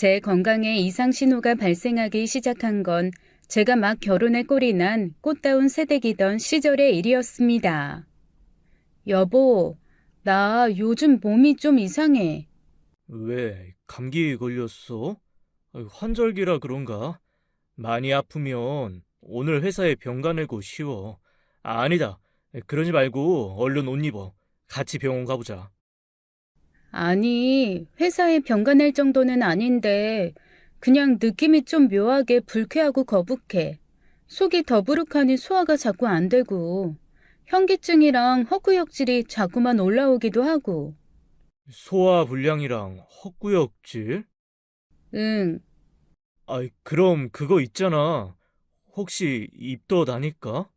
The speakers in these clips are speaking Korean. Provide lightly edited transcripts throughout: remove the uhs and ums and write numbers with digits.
제 건강에 이상 신호가 발생하기 시작한 건 제가 막 결혼에 꼴이 난 꽃다운 새댁이던 시절의 일이었습니다. 여보, 나 요즘 몸이 좀 이상해. 왜, 감기 걸렸어? 환절기라 그런가? 많이 아프면 오늘 회사에 병 가내고 쉬어. 아니다. 그러지 말고 얼른 옷 입어. 같이 병원 가보자. 아니, 회사에 병가 낼 정도는 아닌데 그냥 느낌이 좀 묘하게 불쾌하고 거북해. 속이 더부룩하니 소화가 자꾸 안 되고 현기증이랑 헛구역질이 자꾸만 올라오기도 하고. 소화불량이랑 헛구역질? 응, 그럼 그거 있잖아. 혹시 입덧 아닐까?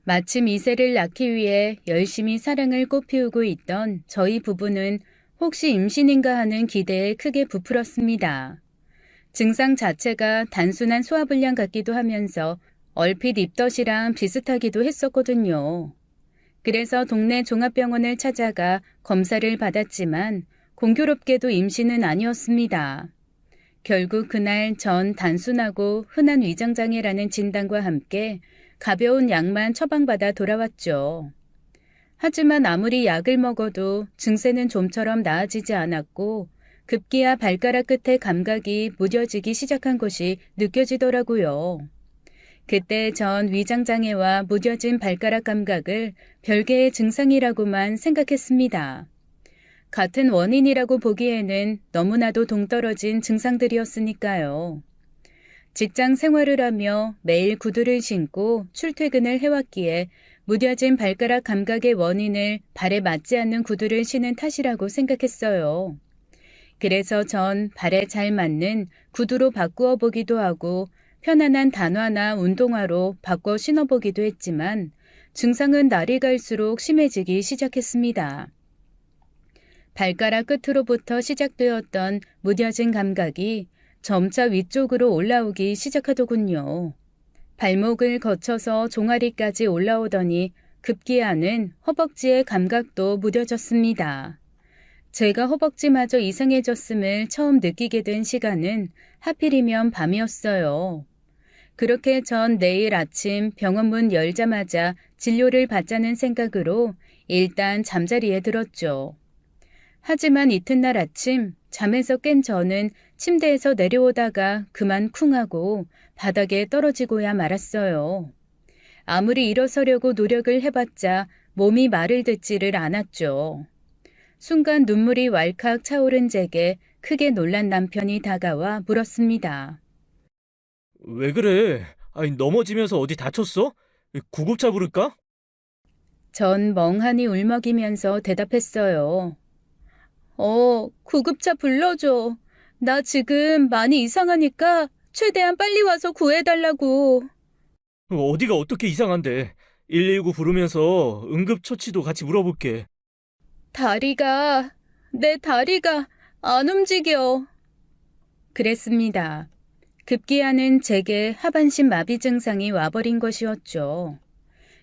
마침 이세를 낳기 위해 열심히 사랑을 꽃피우고 있던 저희 부부는 혹시 임신인가 하는 기대에 크게 부풀었습니다. 증상 자체가 단순한 소화불량 같기도 하면서 얼핏 입덧이랑 비슷하기도 했었거든요. 그래서 동네 종합병원을 찾아가 검사를 받았지만 공교롭게도 임신은 아니었습니다. 결국 그날 전 단순하고 흔한 위장장애라는 진단과 함께 가벼운 약만 처방받아 돌아왔죠. 하지만 아무리 약을 먹어도 증세는 좀처럼 나아지지 않았고 급기야 발가락 끝에 감각이 무뎌지기 시작한 것이 느껴지더라고요. 그때 전 위장장애와 무뎌진 발가락 감각을 별개의 증상이라고만 생각했습니다. 같은 원인이라고 보기에는 너무나도 동떨어진 증상들이었으니까요. 직장 생활을 하며 매일 구두를 신고 출퇴근을 해왔기에 무뎌진 발가락 감각의 원인을 발에 맞지 않는 구두를 신은 탓이라고 생각했어요. 그래서 전 발에 잘 맞는 구두로 바꾸어 보기도 하고 편안한 단화나 운동화로 바꿔 신어보기도 했지만 증상은 날이 갈수록 심해지기 시작했습니다. 발가락 끝으로부터 시작되었던 무뎌진 감각이 점차 위쪽으로 올라오기 시작하더군요. 발목을 거쳐서 종아리까지 올라오더니 급기야는 허벅지의 감각도 무뎌졌습니다. 제가 허벅지마저 이상해졌음을 처음 느끼게 된 시간은 하필이면 밤이었어요. 그렇게 전 내일 아침 병원 문 열자마자 진료를 받자는 생각으로 일단 잠자리에 들었죠. 하지만 이튿날 아침 잠에서 깬 저는 침대에서 내려오다가 그만 쿵하고 바닥에 떨어지고야 말았어요. 아무리 일어서려고 노력을 해봤자 몸이 말을 듣지를 않았죠. 순간 눈물이 왈칵 차오른 제게 크게 놀란 남편이 다가와 물었습니다. 왜 그래? 넘어지면서 어디 다쳤어? 구급차 부를까? 전 멍하니 울먹이면서 대답했어요. 구급차 불러줘. 나 지금 많이 이상하니까 최대한 빨리 와서 구해달라고. 어디가 어떻게 이상한데? 119 부르면서 응급처치도 같이 물어볼게. 내 다리가 안 움직여. 그랬습니다. 급기야는 제게 하반신 마비 증상이 와버린 것이었죠.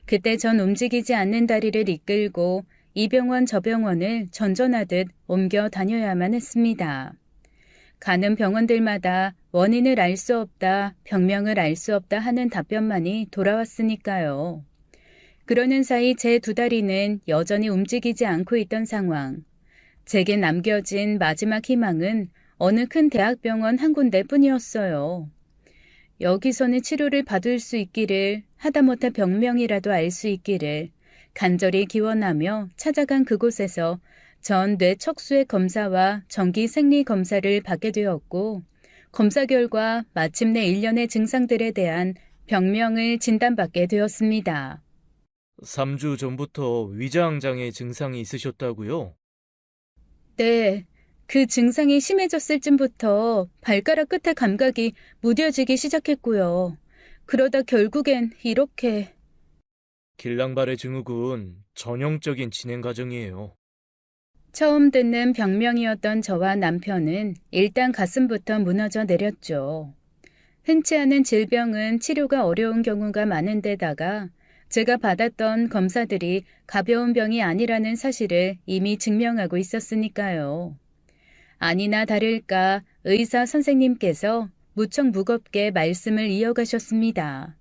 그때 전 움직이지 않는 다리를 이끌고 이 병원 저 병원을 전전하듯 옮겨 다녀야만 했습니다. 가는 병원들마다 원인을 알 수 없다, 병명을 알 수 없다 하는 답변만이 돌아왔으니까요. 그러는 사이 제 두 다리는 여전히 움직이지 않고 있던 상황. 제게 남겨진 마지막 희망은 어느 큰 대학병원 한 군데뿐이었어요. 여기서는 치료를 받을 수 있기를, 하다못해 병명이라도 알 수 있기를 간절히 기원하며 찾아간 그곳에서 전 뇌 척수의 검사와 정기 생리 검사를 받게 되었고, 검사 결과 마침내 일련의 증상들에 대한 병명을 진단받게 되었습니다. 3주 전부터 위장장애 증상이 있으셨다고요? 네, 그 증상이 심해졌을 쯤부터 발가락 끝의 감각이 무뎌지기 시작했고요. 그러다 결국엔 이렇게. 길랑발의 증후군 전형적인 진행 과정이에요. 처음 듣는 병명이었던 저와 남편은 일단 가슴부터 무너져 내렸죠. 흔치 않은 질병은 치료가 어려운 경우가 많은 데다가 제가 받았던 검사들이 가벼운 병이 아니라는 사실을 이미 증명하고 있었으니까요. 아니나 다를까 의사 선생님께서 무척 무겁게 말씀을 이어가셨습니다.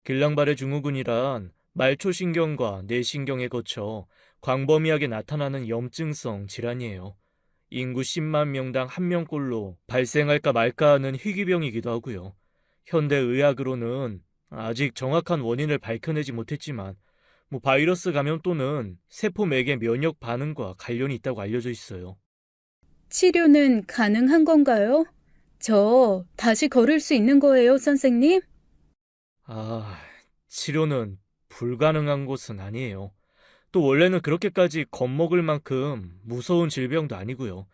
길랑발의 증후군이란 말초신경과 뇌신경에 거쳐 광범위하게 나타나는 염증성 질환이에요. 인구 10만 명당 1명꼴로 발생할까 말까 하는 희귀병이기도 하고요. 현대 의학으로는 아직 정확한 원인을 밝혀내지 못했지만 바이러스 감염 또는 세포맥의 면역 반응과 관련이 있다고 알려져 있어요. 치료는 가능한 건가요? 저 다시 걸을 수 있는 거예요, 선생님? 치료는 불가능한 것은 아니에요. 또 원래는 그렇게까지 겁먹을 만큼 무서운 질병도 아니고요.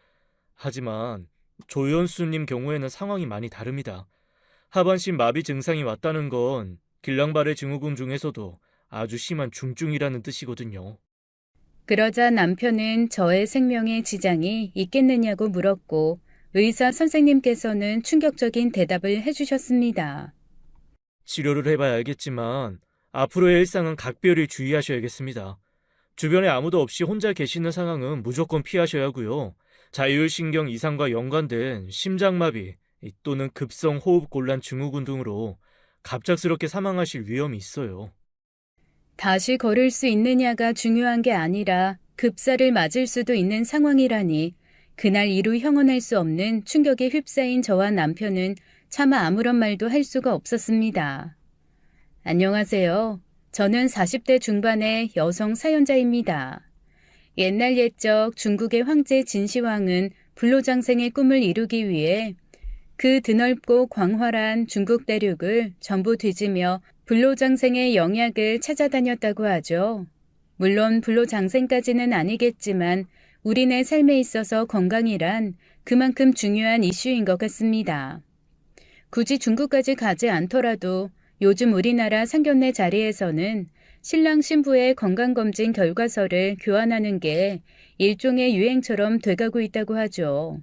하지만 조연수님 경우에는 상황이 많이 다릅니다. 하반신 마비 증상이 왔다는 건 길랑발의 증후군 중에서도 아주 심한 중증이라는 뜻이거든요. 그러자 남편은 저의 생명에 지장이 있겠느냐고 물었고 의사 선생님께서는 충격적인 대답을 해주셨습니다. 치료를 해봐야 알겠지만 앞으로의 일상은 각별히 주의하셔야겠습니다. 주변에 아무도 없이 혼자 계시는 상황은 무조건 피하셔야 하고요. 자율신경 이상과 연관된 심장마비 또는 급성호흡곤란 증후군 등으로 갑작스럽게 사망하실 위험이 있어요. 다시 걸을 수 있느냐가 중요한 게 아니라 급사를 맞을 수도 있는 상황이라니 그날 이루 형언할 수 없는 충격에 휩싸인 저와 남편은 차마 아무런 말도 할 수가 없었습니다. 안녕하세요. 저는 40대 중반의 여성 사연자입니다. 옛날 옛적 중국의 황제 진시황은 불로장생의 꿈을 이루기 위해 그 드넓고 광활한 중국 대륙을 전부 뒤지며 불로장생의 영약을 찾아다녔다고 하죠. 물론 불로장생까지는 아니겠지만 우리네 삶에 있어서 건강이란 그만큼 중요한 이슈인 것 같습니다. 굳이 중국까지 가지 않더라도 요즘 우리나라 상견례 자리에서는 신랑 신부의 건강검진 결과서를 교환하는 게 일종의 유행처럼 돼가고 있다고 하죠.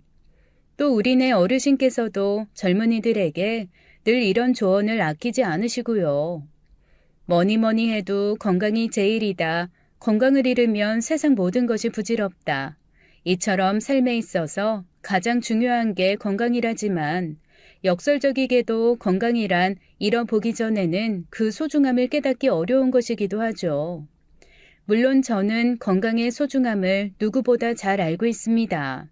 또 우리네 어르신께서도 젊은이들에게 늘 이런 조언을 아끼지 않으시고요. 뭐니 해도 건강이 제일이다. 건강을 잃으면 세상 모든 것이 부질없다. 이처럼 삶에 있어서 가장 중요한 게 건강이라지만 역설적이게도 건강이란 잃어보기 전에는 그 소중함을 깨닫기 어려운 것이기도 하죠. 물론 저는 건강의 소중함을 누구보다 잘 알고 있습니다.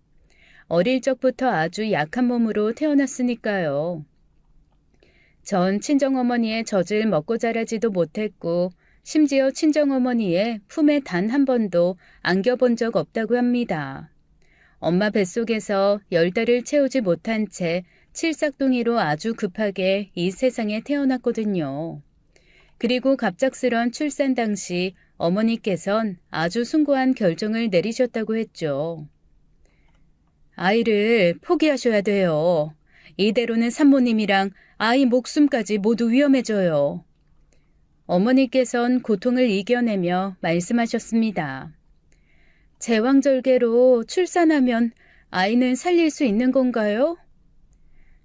어릴 적부터 아주 약한 몸으로 태어났으니까요. 전 친정어머니의 젖을 먹고 자라지도 못했고 심지어 친정어머니의 품에 단 한 번도 안겨본 적 없다고 합니다. 엄마 뱃속에서 10달을 채우지 못한 채 칠삭둥이로 아주 급하게 이 세상에 태어났거든요. 그리고 갑작스런 출산 당시 어머니께선 아주 숭고한 결정을 내리셨다고 했죠. 아이를 포기하셔야 돼요. 이대로는 산모님이랑 아이 목숨까지 모두 위험해져요. 어머니께선 고통을 이겨내며 말씀하셨습니다. 제왕절개로 출산하면 아이는 살릴 수 있는 건가요?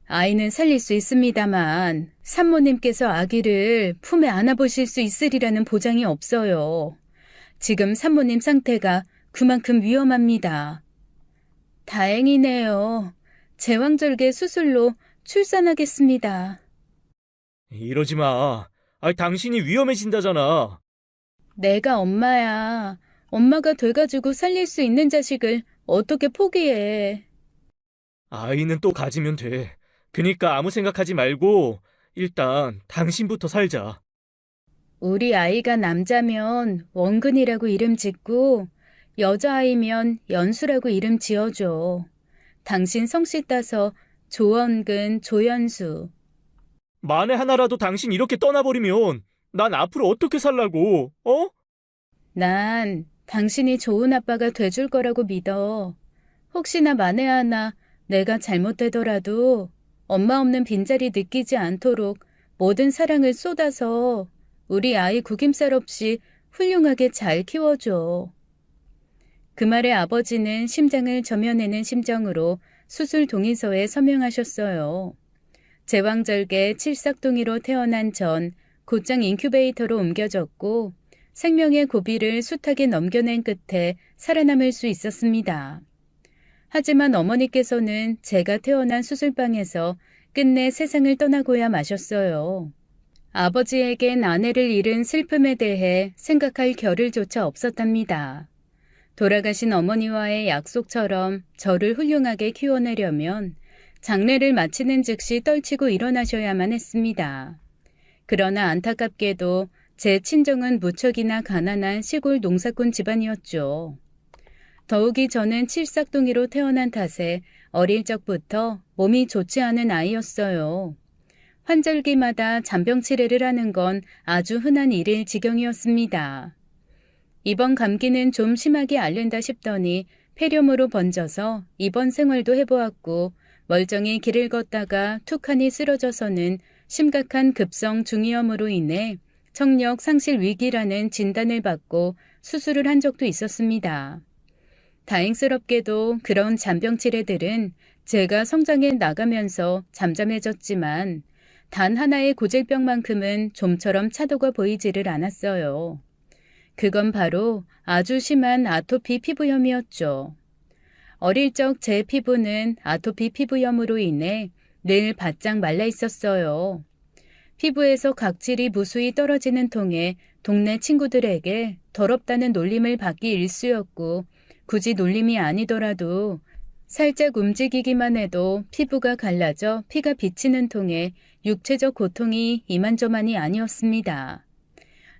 아이는 살릴 수 있습니다만 산모님께서 아기를 품에 안아보실 수 있으리라는 보장이 없어요. 지금 산모님 상태가 그만큼 위험합니다. 다행이네요. 제왕절개 수술로 출산하겠습니다. 이러지 마. 당신이 위험해진다잖아. 내가 엄마야. 엄마가 돼가지고 살릴 수 있는 자식을 어떻게 포기해. 아이는 또 가지면 돼. 그니까 아무 생각하지 말고 일단 당신부터 살자. 우리 아이가 남자면 원근이라고 이름 짓고 여자아이면 연수라고 이름 지어줘. 당신 성씨 따서 조원근, 조연수. 만에 하나라도 당신 이렇게 떠나버리면 난 앞으로 어떻게 살라고, 어? 난 당신이 좋은 아빠가 돼줄 거라고 믿어. 혹시나 만에 하나 내가 잘못되더라도 엄마 없는 빈자리 느끼지 않도록 모든 사랑을 쏟아서 우리 아이 구김살 없이 훌륭하게 잘 키워줘. 그 말에 아버지는 심장을 저며내는 심정으로 수술 동의서에 서명하셨어요. 제왕절개 칠삭둥이로 태어난 전 곧장 인큐베이터로 옮겨졌고 생명의 고비를 숱하게 넘겨낸 끝에 살아남을 수 있었습니다. 하지만 어머니께서는 제가 태어난 수술방에서 끝내 세상을 떠나고야 마셨어요. 아버지에겐 아내를 잃은 슬픔에 대해 생각할 겨를조차 없었답니다. 돌아가신 어머니와의 약속처럼 저를 훌륭하게 키워내려면 장례를 마치는 즉시 떨치고 일어나셔야만 했습니다. 그러나 안타깝게도 제 친정은 무척이나 가난한 시골 농사꾼 집안이었죠. 더욱이 저는 칠삭동이로 태어난 탓에 어릴 적부터 몸이 좋지 않은 아이였어요. 환절기마다 잔병치레를 하는 건 아주 흔한 일일 지경이었습니다. 이번 감기는 좀 심하게 앓는다 싶더니 폐렴으로 번져서 입원 생활도 해보았고 멀쩡히 길을 걷다가 툭하니 쓰러져서는 심각한 급성 중이염으로 인해 청력 상실 위기라는 진단을 받고 수술을 한 적도 있었습니다. 다행스럽게도 그런 잔병치레들은 제가 성장해 나가면서 잠잠해졌지만 단 하나의 고질병만큼은 좀처럼 차도가 보이지를 않았어요. 그건 바로 아주 심한 아토피 피부염이었죠. 어릴 적 제 피부는 아토피 피부염으로 인해 늘 바짝 말라 있었어요. 피부에서 각질이 무수히 떨어지는 통에 동네 친구들에게 더럽다는 놀림을 받기 일쑤였고 굳이 놀림이 아니더라도 살짝 움직이기만 해도 피부가 갈라져 피가 비치는 통에 육체적 고통이 이만저만이 아니었습니다.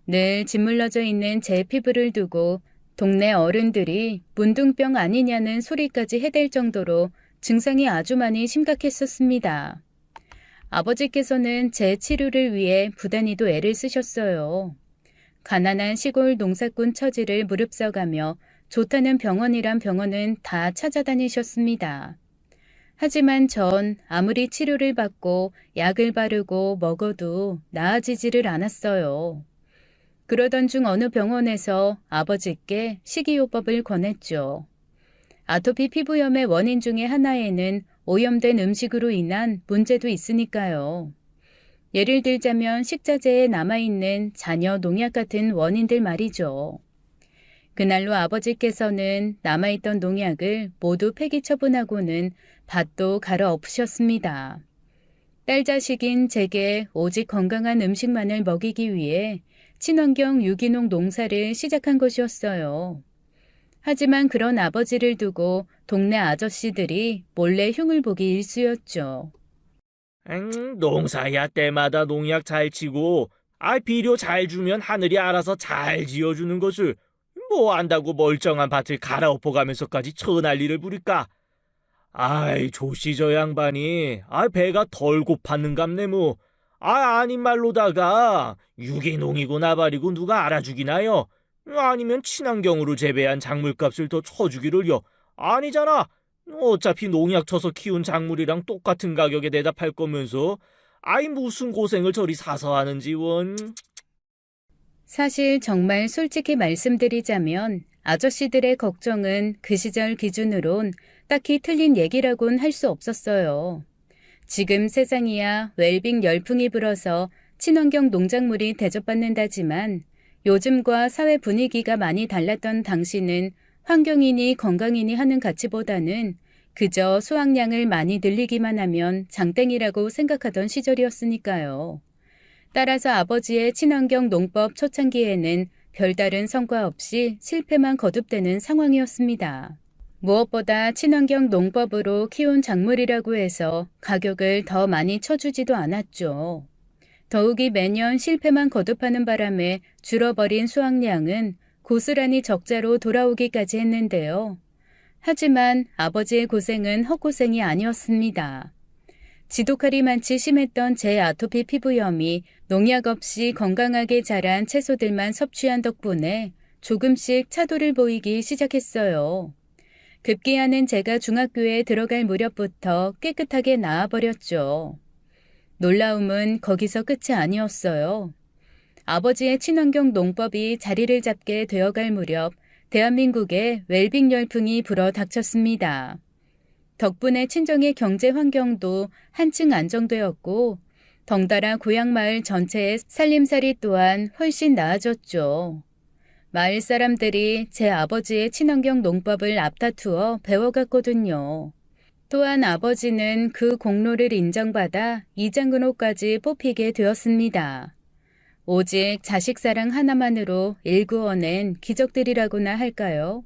늘 짓물러져 있는 제 피부를 두고 동네 어른들이 문둥병 아니냐는 소리까지 해댈 정도로 증상이 아주 많이 심각했었습니다. 아버지께서는 제 치료를 위해 부단히도 애를 쓰셨어요. 가난한 시골 농사꾼 처지를 무릅써가며 좋다는 병원이란 병원은 다 찾아다니셨습니다. 하지만 전 아무리 치료를 받고 약을 바르고 먹어도 나아지지를 않았어요. 그러던 중 어느 병원에서 아버지께 식이요법을 권했죠. 아토피 피부염의 원인 중에 하나에는 오염된 음식으로 인한 문제도 있으니까요. 예를 들자면 식자재에 남아있는 잔여 농약 같은 원인들 말이죠. 그날로 아버지께서는 남아있던 농약을 모두 폐기 처분하고는 밭도 갈아 엎으셨습니다. 딸 자식인 제게 오직 건강한 음식만을 먹이기 위해 친환경 유기농 농사를 시작한 것이었어요. 하지만 그런 아버지를 두고 동네 아저씨들이 몰래 흉을 보기 일쑤였죠. 농사야 때마다 농약 잘 치고 비료 잘 주면 하늘이 알아서 잘 지어주는 것을 뭐 안다고 멀쩡한 밭을 갈아엎어가면서까지 천난리를 부릴까? 조씨 저 양반이 배가 덜 고팠는갑네 뭐. 아닌 말로다가 유기농이고 나발이고 누가 알아주기나요? 아니면 친환경으로 재배한 작물값을 더 쳐주기를요? 아니잖아. 어차피 농약 쳐서 키운 작물이랑 똑같은 가격에 내다 팔 거면서 무슨 고생을 저리 사서 하는지 원. 사실 정말 솔직히 말씀드리자면 아저씨들의 걱정은 그 시절 기준으론 딱히 틀린 얘기라곤 할 수 없었어요. 지금 세상이야 웰빙 열풍이 불어서 친환경 농작물이 대접받는다지만 요즘과 사회 분위기가 많이 달랐던 당시는 환경이니 건강이니 하는 가치보다는 그저 수확량을 많이 늘리기만 하면 장땡이라고 생각하던 시절이었으니까요. 따라서 아버지의 친환경 농법 초창기에는 별다른 성과 없이 실패만 거듭되는 상황이었습니다. 무엇보다 친환경 농법으로 키운 작물이라고 해서 가격을 더 많이 쳐주지도 않았죠. 더욱이 매년 실패만 거듭하는 바람에 줄어버린 수확량은 고스란히 적자로 돌아오기까지 했는데요. 하지만 아버지의 고생은 헛고생이 아니었습니다. 지독하리 많지 심했던 제 아토피 피부염이 농약 없이 건강하게 자란 채소들만 섭취한 덕분에 조금씩 차도를 보이기 시작했어요. 급기야는 제가 중학교에 들어갈 무렵부터 깨끗하게 나아버렸죠. 놀라움은 거기서 끝이 아니었어요. 아버지의 친환경 농법이 자리를 잡게 되어갈 무렵 대한민국에 웰빙 열풍이 불어 닥쳤습니다. 덕분에 친정의 경제 환경도 한층 안정되었고 덩달아 고향 마을 전체의 살림살이 또한 훨씬 나아졌죠. 마을 사람들이 제 아버지의 친환경 농법을 앞다투어 배워갔거든요. 또한 아버지는 그 공로를 인정받아 이장근호까지 뽑히게 되었습니다. 오직 자식사랑 하나만으로 일구어낸 기적들이라고나 할까요?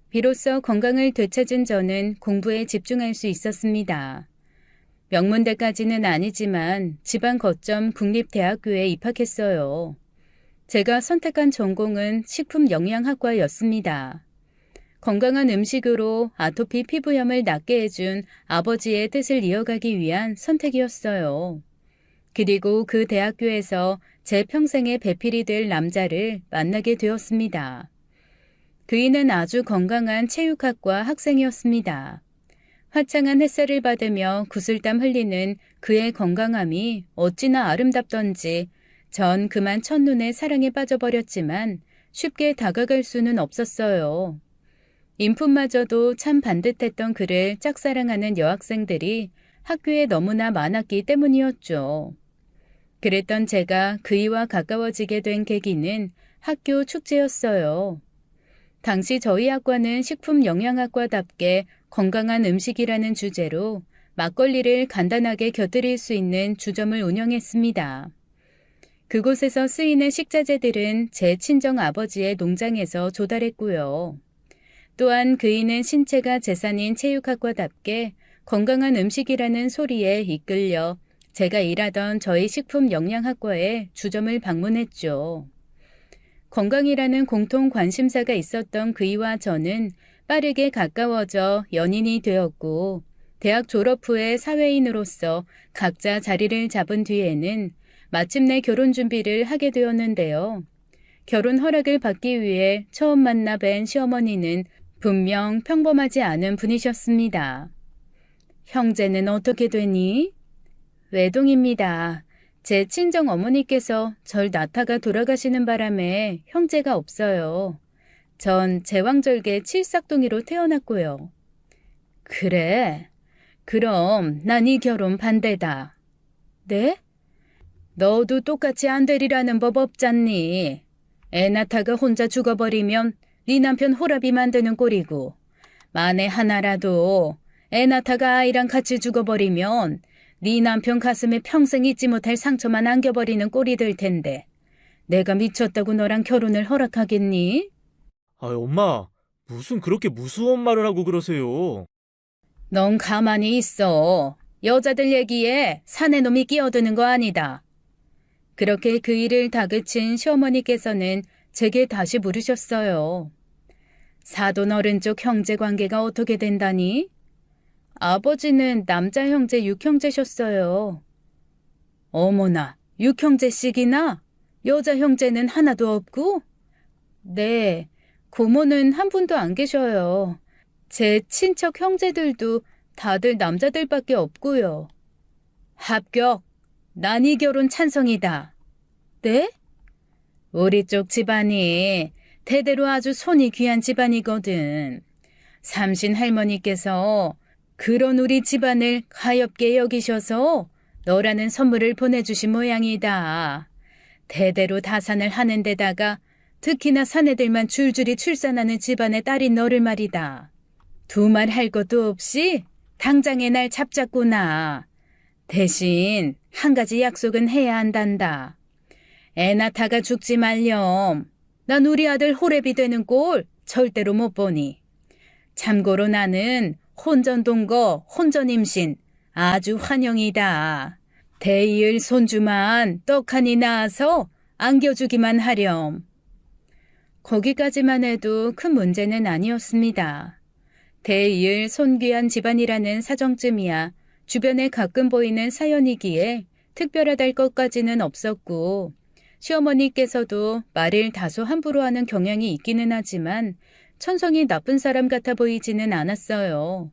비로소 건강을 되찾은 저는 공부에 집중할 수 있었습니다. 명문대까지는 아니지만 지방 거점 국립대학교에 입학했어요. 제가 선택한 전공은 식품영양학과였습니다. 건강한 음식으로 아토피 피부염을 낫게 해준 아버지의 뜻을 이어가기 위한 선택이었어요. 그리고 그 대학교에서 제 평생의 배필이 될 남자를 만나게 되었습니다. 그이는 아주 건강한 체육학과 학생이었습니다. 화창한 햇살을 받으며 구슬땀 흘리는 그의 건강함이 어찌나 아름답던지 전 그만 첫눈에 사랑에 빠져버렸지만 쉽게 다가갈 수는 없었어요. 인품마저도 참 반듯했던 그를 짝사랑하는 여학생들이 학교에 너무나 많았기 때문이었죠. 그랬던 제가 그이와 가까워지게 된 계기는 학교 축제였어요. 당시 저희 학과는 식품영양학과답게 건강한 음식이라는 주제로 막걸리를 간단하게 곁들일 수 있는 주점을 운영했습니다. 그곳에서 쓰이는 식자재들은 제 친정 아버지의 농장에서 조달했고요. 또한 그이는 신체가 재산인 체육학과답게 건강한 음식이라는 소리에 이끌려 제가 일하던 저희 식품영양학과에 주점을 방문했죠. 건강이라는 공통 관심사가 있었던 그이와 저는 빠르게 가까워져 연인이 되었고 대학 졸업 후에 사회인으로서 각자 자리를 잡은 뒤에는 마침내 결혼 준비를 하게 되었는데요. 결혼 허락을 받기 위해 처음 만나 뵌 시어머니는 분명 평범하지 않은 분이셨습니다. 형제는 어떻게 되니? 외동입니다. 제 친정 어머니께서 절 낳다가 돌아가시는 바람에 형제가 없어요. 전 제왕절개 칠삭둥이로 태어났고요. 그래? 그럼 난 이 결혼 반대다. 네? 너도 똑같이 안 되리라는 법 없잖니. 애 낳다가 혼자 죽어버리면 네 남편 호랍이 만드는 꼴이고 만에 하나라도 애 낳다가 아이랑 같이 죽어버리면 네 남편 가슴에 평생 잊지 못할 상처만 안겨버리는 꼴이 될 텐데 내가 미쳤다고 너랑 결혼을 허락하겠니? 엄마, 무슨 그렇게 무서운 말을 하고 그러세요? 넌 가만히 있어. 여자들 얘기에 사내놈이 끼어드는 거 아니다. 그렇게 그 일을 다그친 시어머니께서는 제게 다시 물으셨어요. 사돈 어른 쪽 형제 관계가 어떻게 된다니? 아버지는 남자 형제 육형제셨어요. 어머나, 육형제씩이나? 여자 형제는 하나도 없고? 네, 고모는 한 분도 안 계셔요. 제 친척 형제들도 다들 남자들밖에 없고요. 합격! 난 이 결혼 찬성이다. 네? 우리 쪽 집안이 대대로 아주 손이 귀한 집안이거든. 삼신 할머니께서 그런 우리 집안을 가엾게 여기셔서 너라는 선물을 보내주신 모양이다. 대대로 다산을 하는 데다가 특히나 사내들만 줄줄이 출산하는 집안의 딸인 너를 말이다. 두말 할 것도 없이 당장에 날 잡자꾸나. 대신 한 가지 약속은 해야 한단다. 애 낳다가 죽지 말렴. 난 우리 아들 호랩이 되는 꼴 절대로 못 보니. 참고로 나는 혼전 동거, 혼전 임신 아주 환영이다. 대이을 손주만 떡하니 낳아서 안겨주기만 하렴. 거기까지만 해도 큰 문제는 아니었습니다. 대이을 손귀한 집안이라는 사정쯤이야 주변에 가끔 보이는 사연이기에 특별하달 것까지는 없었고 시어머니께서도 말을 다소 함부로 하는 경향이 있기는 하지만 천성이 나쁜 사람 같아 보이지는 않았어요.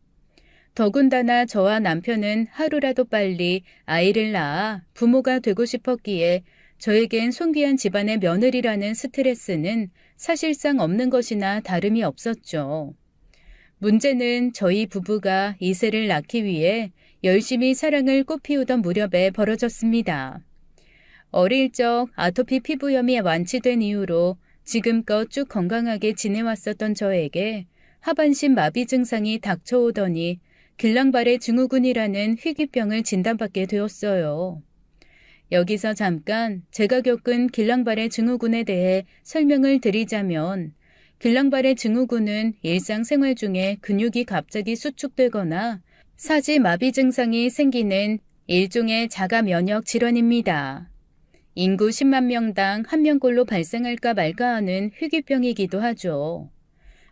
더군다나 저와 남편은 하루라도 빨리 아이를 낳아 부모가 되고 싶었기에 저에겐 손귀한 집안의 며느리라는 스트레스는 사실상 없는 것이나 다름이 없었죠. 문제는 저희 부부가 이세를 낳기 위해 열심히 사랑을 꽃피우던 무렵에 벌어졌습니다. 어릴 적 아토피 피부염이 완치된 이후로 지금껏 쭉 건강하게 지내왔었던 저에게 하반신 마비 증상이 닥쳐오더니 길랑발의 증후군이라는 희귀병을 진단받게 되었어요. 여기서 잠깐 제가 겪은 길랑발의 증후군에 대해 설명을 드리자면, 길랑발의 증후군은 일상생활 중에 근육이 갑자기 수축되거나 사지 마비 증상이 생기는 일종의 자가 면역 질환입니다. 인구 10만 명당 1명꼴로 발생할까 말까 하는 희귀병이기도 하죠.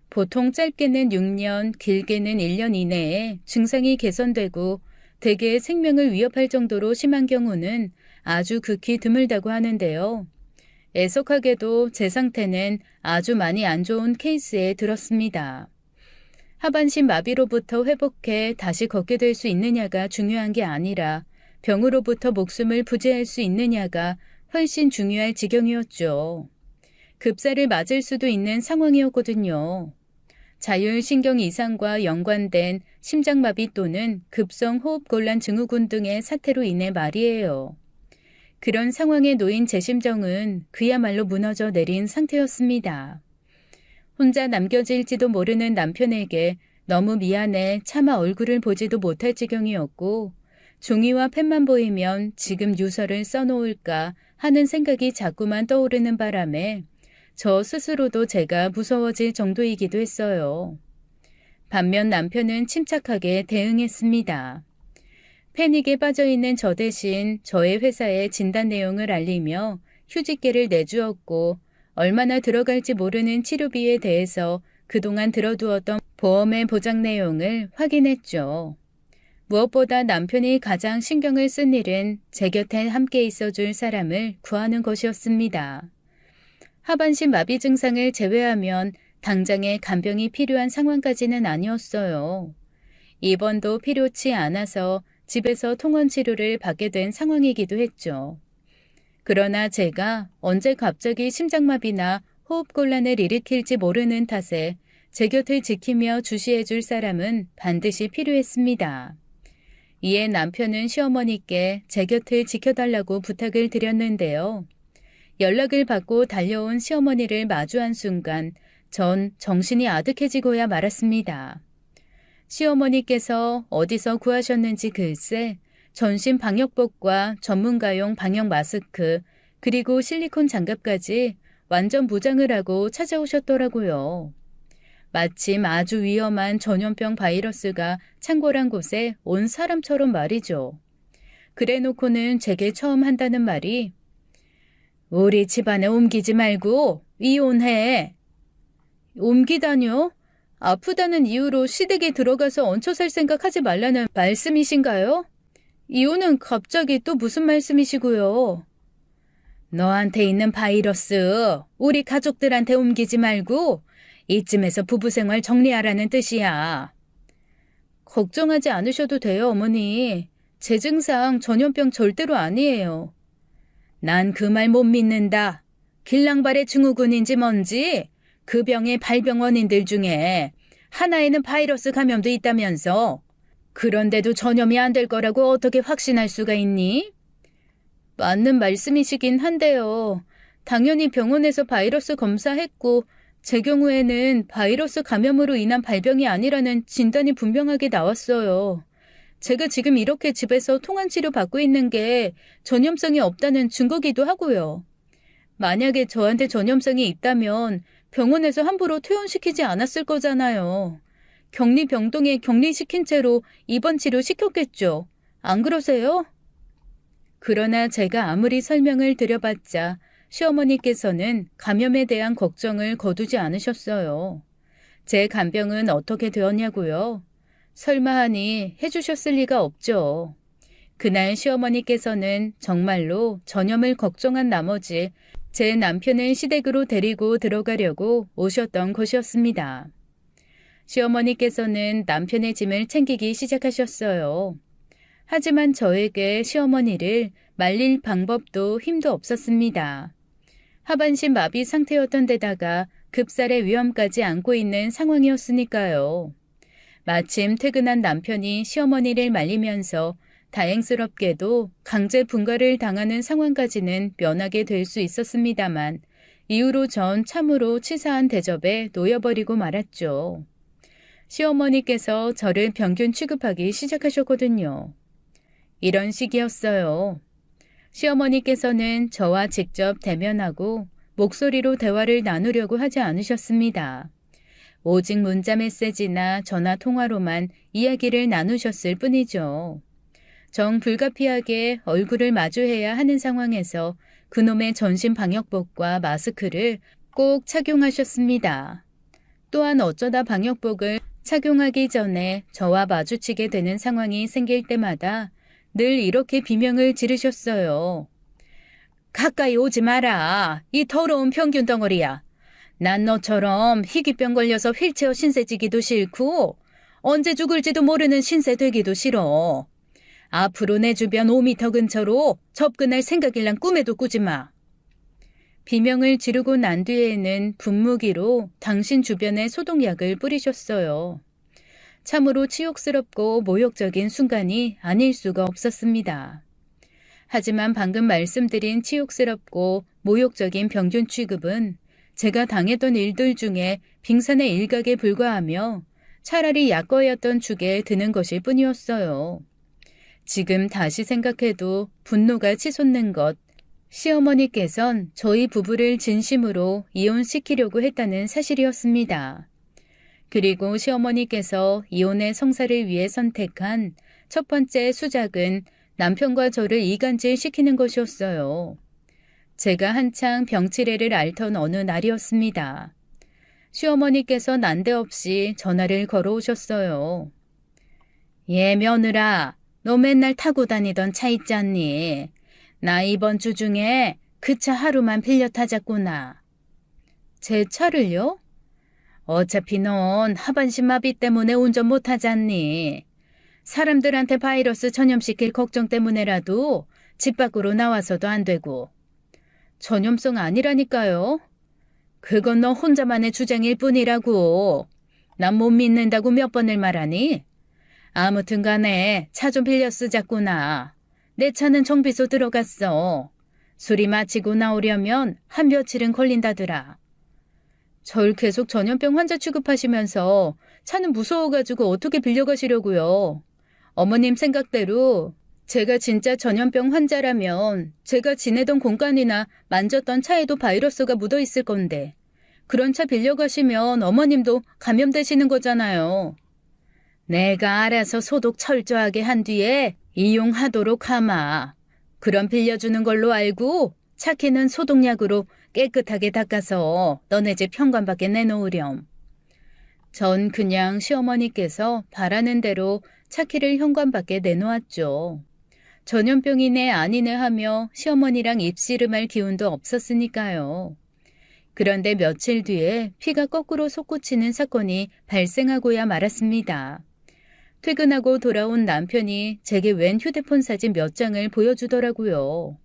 보통 짧게는 6년, 길게는 1년 이내에 증상이 개선되고 대개 생명을 위협할 정도로 심한 경우는 아주 극히 드물다고 하는데요. 애석하게도 제 상태는 아주 많이 안 좋은 케이스에 들었습니다. 하반신 마비로부터 회복해 다시 걷게 될 수 있느냐가 중요한 게 아니라 병으로부터 목숨을 부지할 수 있느냐가 훨씬 중요할 지경이었죠. 급사를 맞을 수도 있는 상황이었거든요. 자율신경 이상과 연관된 심장마비 또는 급성호흡곤란 증후군 등의 사태로 인해 말이에요. 그런 상황에 놓인 제 심정은 그야말로 무너져 내린 상태였습니다. 혼자 남겨질지도 모르는 남편에게 너무 미안해 차마 얼굴을 보지도 못할 지경이었고, 종이와 펜만 보이면 지금 유서를 써놓을까 하는 생각이 자꾸만 떠오르는 바람에 저 스스로도 제가 무서워질 정도이기도 했어요. 반면 남편은 침착하게 대응했습니다. 패닉에 빠져있는 저 대신 저의 회사에 진단 내용을 알리며 휴직계를 내주었고, 얼마나 들어갈지 모르는 치료비에 대해서 그동안 들어두었던 보험의 보장 내용을 확인했죠. 무엇보다 남편이 가장 신경을 쓴 일은 제 곁에 함께 있어줄 사람을 구하는 것이었습니다. 하반신 마비 증상을 제외하면 당장에 간병이 필요한 상황까지는 아니었어요. 입원도 필요치 않아서 집에서 통원 치료를 받게 된 상황이기도 했죠. 그러나 제가 언제 갑자기 심장마비나 호흡곤란을 일으킬지 모르는 탓에 제 곁을 지키며 주시해줄 사람은 반드시 필요했습니다. 이에 남편은 시어머니께 제 곁을 지켜달라고 부탁을 드렸는데요. 연락을 받고 달려온 시어머니를 마주한 순간 전 정신이 아득해지고야 말았습니다. 시어머니께서 어디서 구하셨는지 글쎄 전신 방역복과 전문가용 방역 마스크 그리고 실리콘 장갑까지 완전 무장을 하고 찾아오셨더라고요. 마침 아주 위험한 전염병 바이러스가 창궐한 곳에 온 사람처럼 말이죠. 그래놓고는 제게 처음 한다는 말이 우리 집안에 옮기지 말고 이혼해. 옮기다뇨? 아프다는 이유로 시댁에 들어가서 얹혀 살 생각하지 말라는 말씀이신가요? 이혼은 갑자기 또 무슨 말씀이시고요? 너한테 있는 바이러스 우리 가족들한테 옮기지 말고 이쯤에서 부부생활 정리하라는 뜻이야. 걱정하지 않으셔도 돼요, 어머니. 제 증상 전염병 절대로 아니에요. 난 그 말 못 믿는다. 길랑발의 증후군인지 뭔지 그 병의 발병 원인들 중에 하나에는 바이러스 감염도 있다면서. 그런데도 전염이 안 될 거라고 어떻게 확신할 수가 있니? 맞는 말씀이시긴 한데요. 당연히 병원에서 바이러스 검사했고 제 경우에는 바이러스 감염으로 인한 발병이 아니라는 진단이 분명하게 나왔어요. 제가 지금 이렇게 집에서 통환치료 받고 있는 게 전염성이 없다는 증거기도 하고요. 만약에 저한테 전염성이 있다면 병원에서 함부로 퇴원시키지 않았을 거잖아요. 격리병동에 격리시킨 채로 입원 치료 시켰겠죠. 안 그러세요? 그러나 제가 아무리 설명을 드려봤자 시어머니께서는 감염에 대한 걱정을 거두지 않으셨어요. 제 간병은 어떻게 되었냐고요? 설마 하니 해주셨을 리가 없죠. 그날 시어머니께서는 정말로 전염을 걱정한 나머지 제 남편을 시댁으로 데리고 들어가려고 오셨던 것이었습니다. 시어머니께서는 남편의 짐을 챙기기 시작하셨어요. 하지만 저에게 시어머니를 말릴 방법도 힘도 없었습니다. 하반신 마비 상태였던 데다가 급살의 위험까지 안고 있는 상황이었으니까요. 마침 퇴근한 남편이 시어머니를 말리면서 다행스럽게도 강제 분가를 당하는 상황까지는 면하게 될 수 있었습니다만 이후로 전 참으로 치사한 대접에 놓여버리고 말았죠. 시어머니께서 저를 평균 취급하기 시작하셨거든요. 이런 식이었어요. 시어머니께서는 저와 직접 대면하고 목소리로 대화를 나누려고 하지 않으셨습니다. 오직 문자 메시지나 전화 통화로만 이야기를 나누셨을 뿐이죠. 정 불가피하게 얼굴을 마주해야 하는 상황에서 그놈의 전신 방역복과 마스크를 꼭 착용하셨습니다. 또한 어쩌다 방역복을 착용하기 전에 저와 마주치게 되는 상황이 생길 때마다 늘 이렇게 비명을 지르셨어요. 가까이 오지 마라. 이 더러운 평균 덩어리야. 난 너처럼 희귀병 걸려서 휠체어 신세지기도 싫고 언제 죽을지도 모르는 신세 되기도 싫어. 앞으로 내 주변 5m 근처로 접근할 생각일랑 꿈에도 꾸지 마. 비명을 지르고 난 뒤에는 분무기로 당신 주변에 소독약을 뿌리셨어요. 참으로 치욕스럽고 모욕적인 순간이 아닐 수가 없었습니다. 하지만 방금 말씀드린 치욕스럽고 모욕적인 병균 취급은 제가 당했던 일들 중에 빙산의 일각에 불과하며 차라리 약거였던 축에 드는 것일 뿐이었어요. 지금 다시 생각해도 분노가 치솟는 것, 시어머니께선 저희 부부를 진심으로 이혼시키려고 했다는 사실이었습니다. 그리고 시어머니께서 이혼의 성사를 위해 선택한 첫 번째 수작은 남편과 저를 이간질시키는 것이었어요. 제가 한창 병치레를 앓던 어느 날이었습니다. 시어머니께서 난데없이 전화를 걸어오셨어요. 예, 며느라, 너 맨날 타고 다니던 차 있잖니. 나 이번 주 중에 그 차 하루만 빌려 타자꾸나. 제 차를요? 어차피 넌 하반신 마비 때문에 운전 못하잖니. 사람들한테 바이러스 전염시킬 걱정 때문에라도 집 밖으로 나와서도 안 되고. 전염성 아니라니까요. 그건 너 혼자만의 주장일 뿐이라고. 난 못 믿는다고 몇 번을 말하니? 아무튼 간에 차 좀 빌려 쓰자꾸나. 내 차는 정비소 들어갔어. 술이 마치고 나오려면 한 며칠은 걸린다더라. 절 계속 전염병 환자 취급하시면서 차는 무서워가지고 어떻게 빌려가시려고요. 어머님 생각대로 제가 진짜 전염병 환자라면 제가 지내던 공간이나 만졌던 차에도 바이러스가 묻어있을 건데 그런 차 빌려가시면 어머님도 감염되시는 거잖아요. 내가 알아서 소독 철저하게 한 뒤에 이용하도록 하마. 그럼 빌려주는 걸로 알고 차키는 소독약으로 깨끗하게 닦아서 너네 집 현관 밖에 내놓으렴. 전 그냥 시어머니께서 바라는 대로 차키를 현관 밖에 내놓았죠. 전염병이네 아니네 하며 시어머니랑 입씨름할 기운도 없었으니까요. 그런데 며칠 뒤에 피가 거꾸로 솟구치는 사건이 발생하고야 말았습니다. 퇴근하고 돌아온 남편이 제게 웬 휴대폰 사진 몇 장을 보여주더라고요.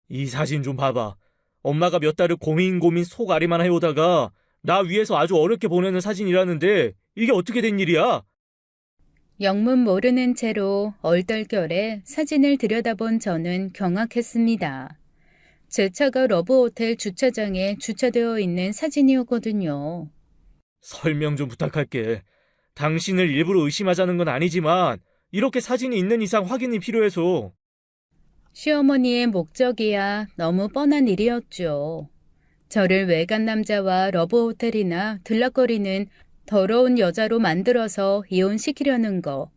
이 사진 좀 봐봐. 엄마가 몇 달을 고민 속앓이만 해오다가 나 위해서 아주 어렵게 보내는 사진이라는데 이게 어떻게 된 일이야? 영문 모르는 채로 얼떨결에 사진을 들여다본 저는 경악했습니다. 제 차가 러브호텔 주차장에 주차되어 있는 사진이었거든요. 설명 좀 부탁할게. 당신을 일부러 의심하자는 건 아니지만 이렇게 사진이 있는 이상 확인이 필요해서. 시어머니의 목적이야 너무 뻔한 일이었죠. 저를 외간 남자와 러브호텔이나 들락거리는 더러운 여자로 만들어서 이혼시키려는 거.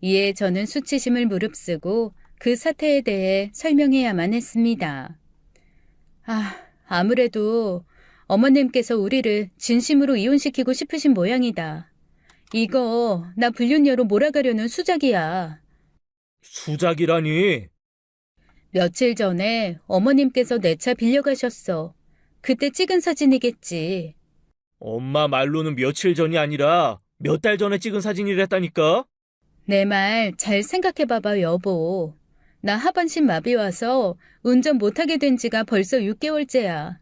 이에 저는 수치심을 무릅쓰고 그 사태에 대해 설명해야만 했습니다. 아무래도 어머님께서 우리를 진심으로 이혼시키고 싶으신 모양이다. 이거 나 불륜녀로 몰아가려는 수작이야. 수작이라니? 며칠 전에 어머님께서 내 차 빌려가셨어. 그때 찍은 사진이겠지. 엄마 말로는 며칠 전이 아니라 몇 달 전에 찍은 사진이랬다니까? 내 말 잘 생각해봐봐 여보. 나 하반신 마비 와서 운전 못하게 된 지가 벌써 6개월째야.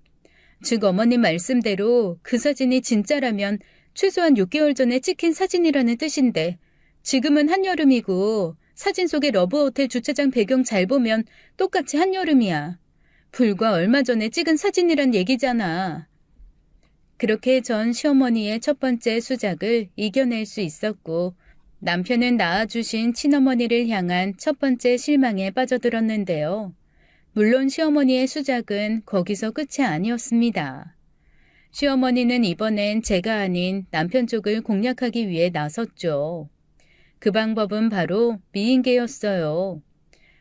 즉 어머님 말씀대로 그 사진이 진짜라면 최소한 6개월 전에 찍힌 사진이라는 뜻인데 지금은 한여름이고 사진 속의 러브호텔 주차장 배경 잘 보면 똑같이 한여름이야. 불과 얼마 전에 찍은 사진이란 얘기잖아. 그렇게 전 시어머니의 첫 번째 수작을 이겨낼 수 있었고 남편은 낳아주신 친어머니를 향한 첫 번째 실망에 빠져들었는데요. 물론 시어머니의 수작은 거기서 끝이 아니었습니다. 시어머니는 이번엔 제가 아닌 남편 쪽을 공략하기 위해 나섰죠. 그 방법은 바로 미인계였어요.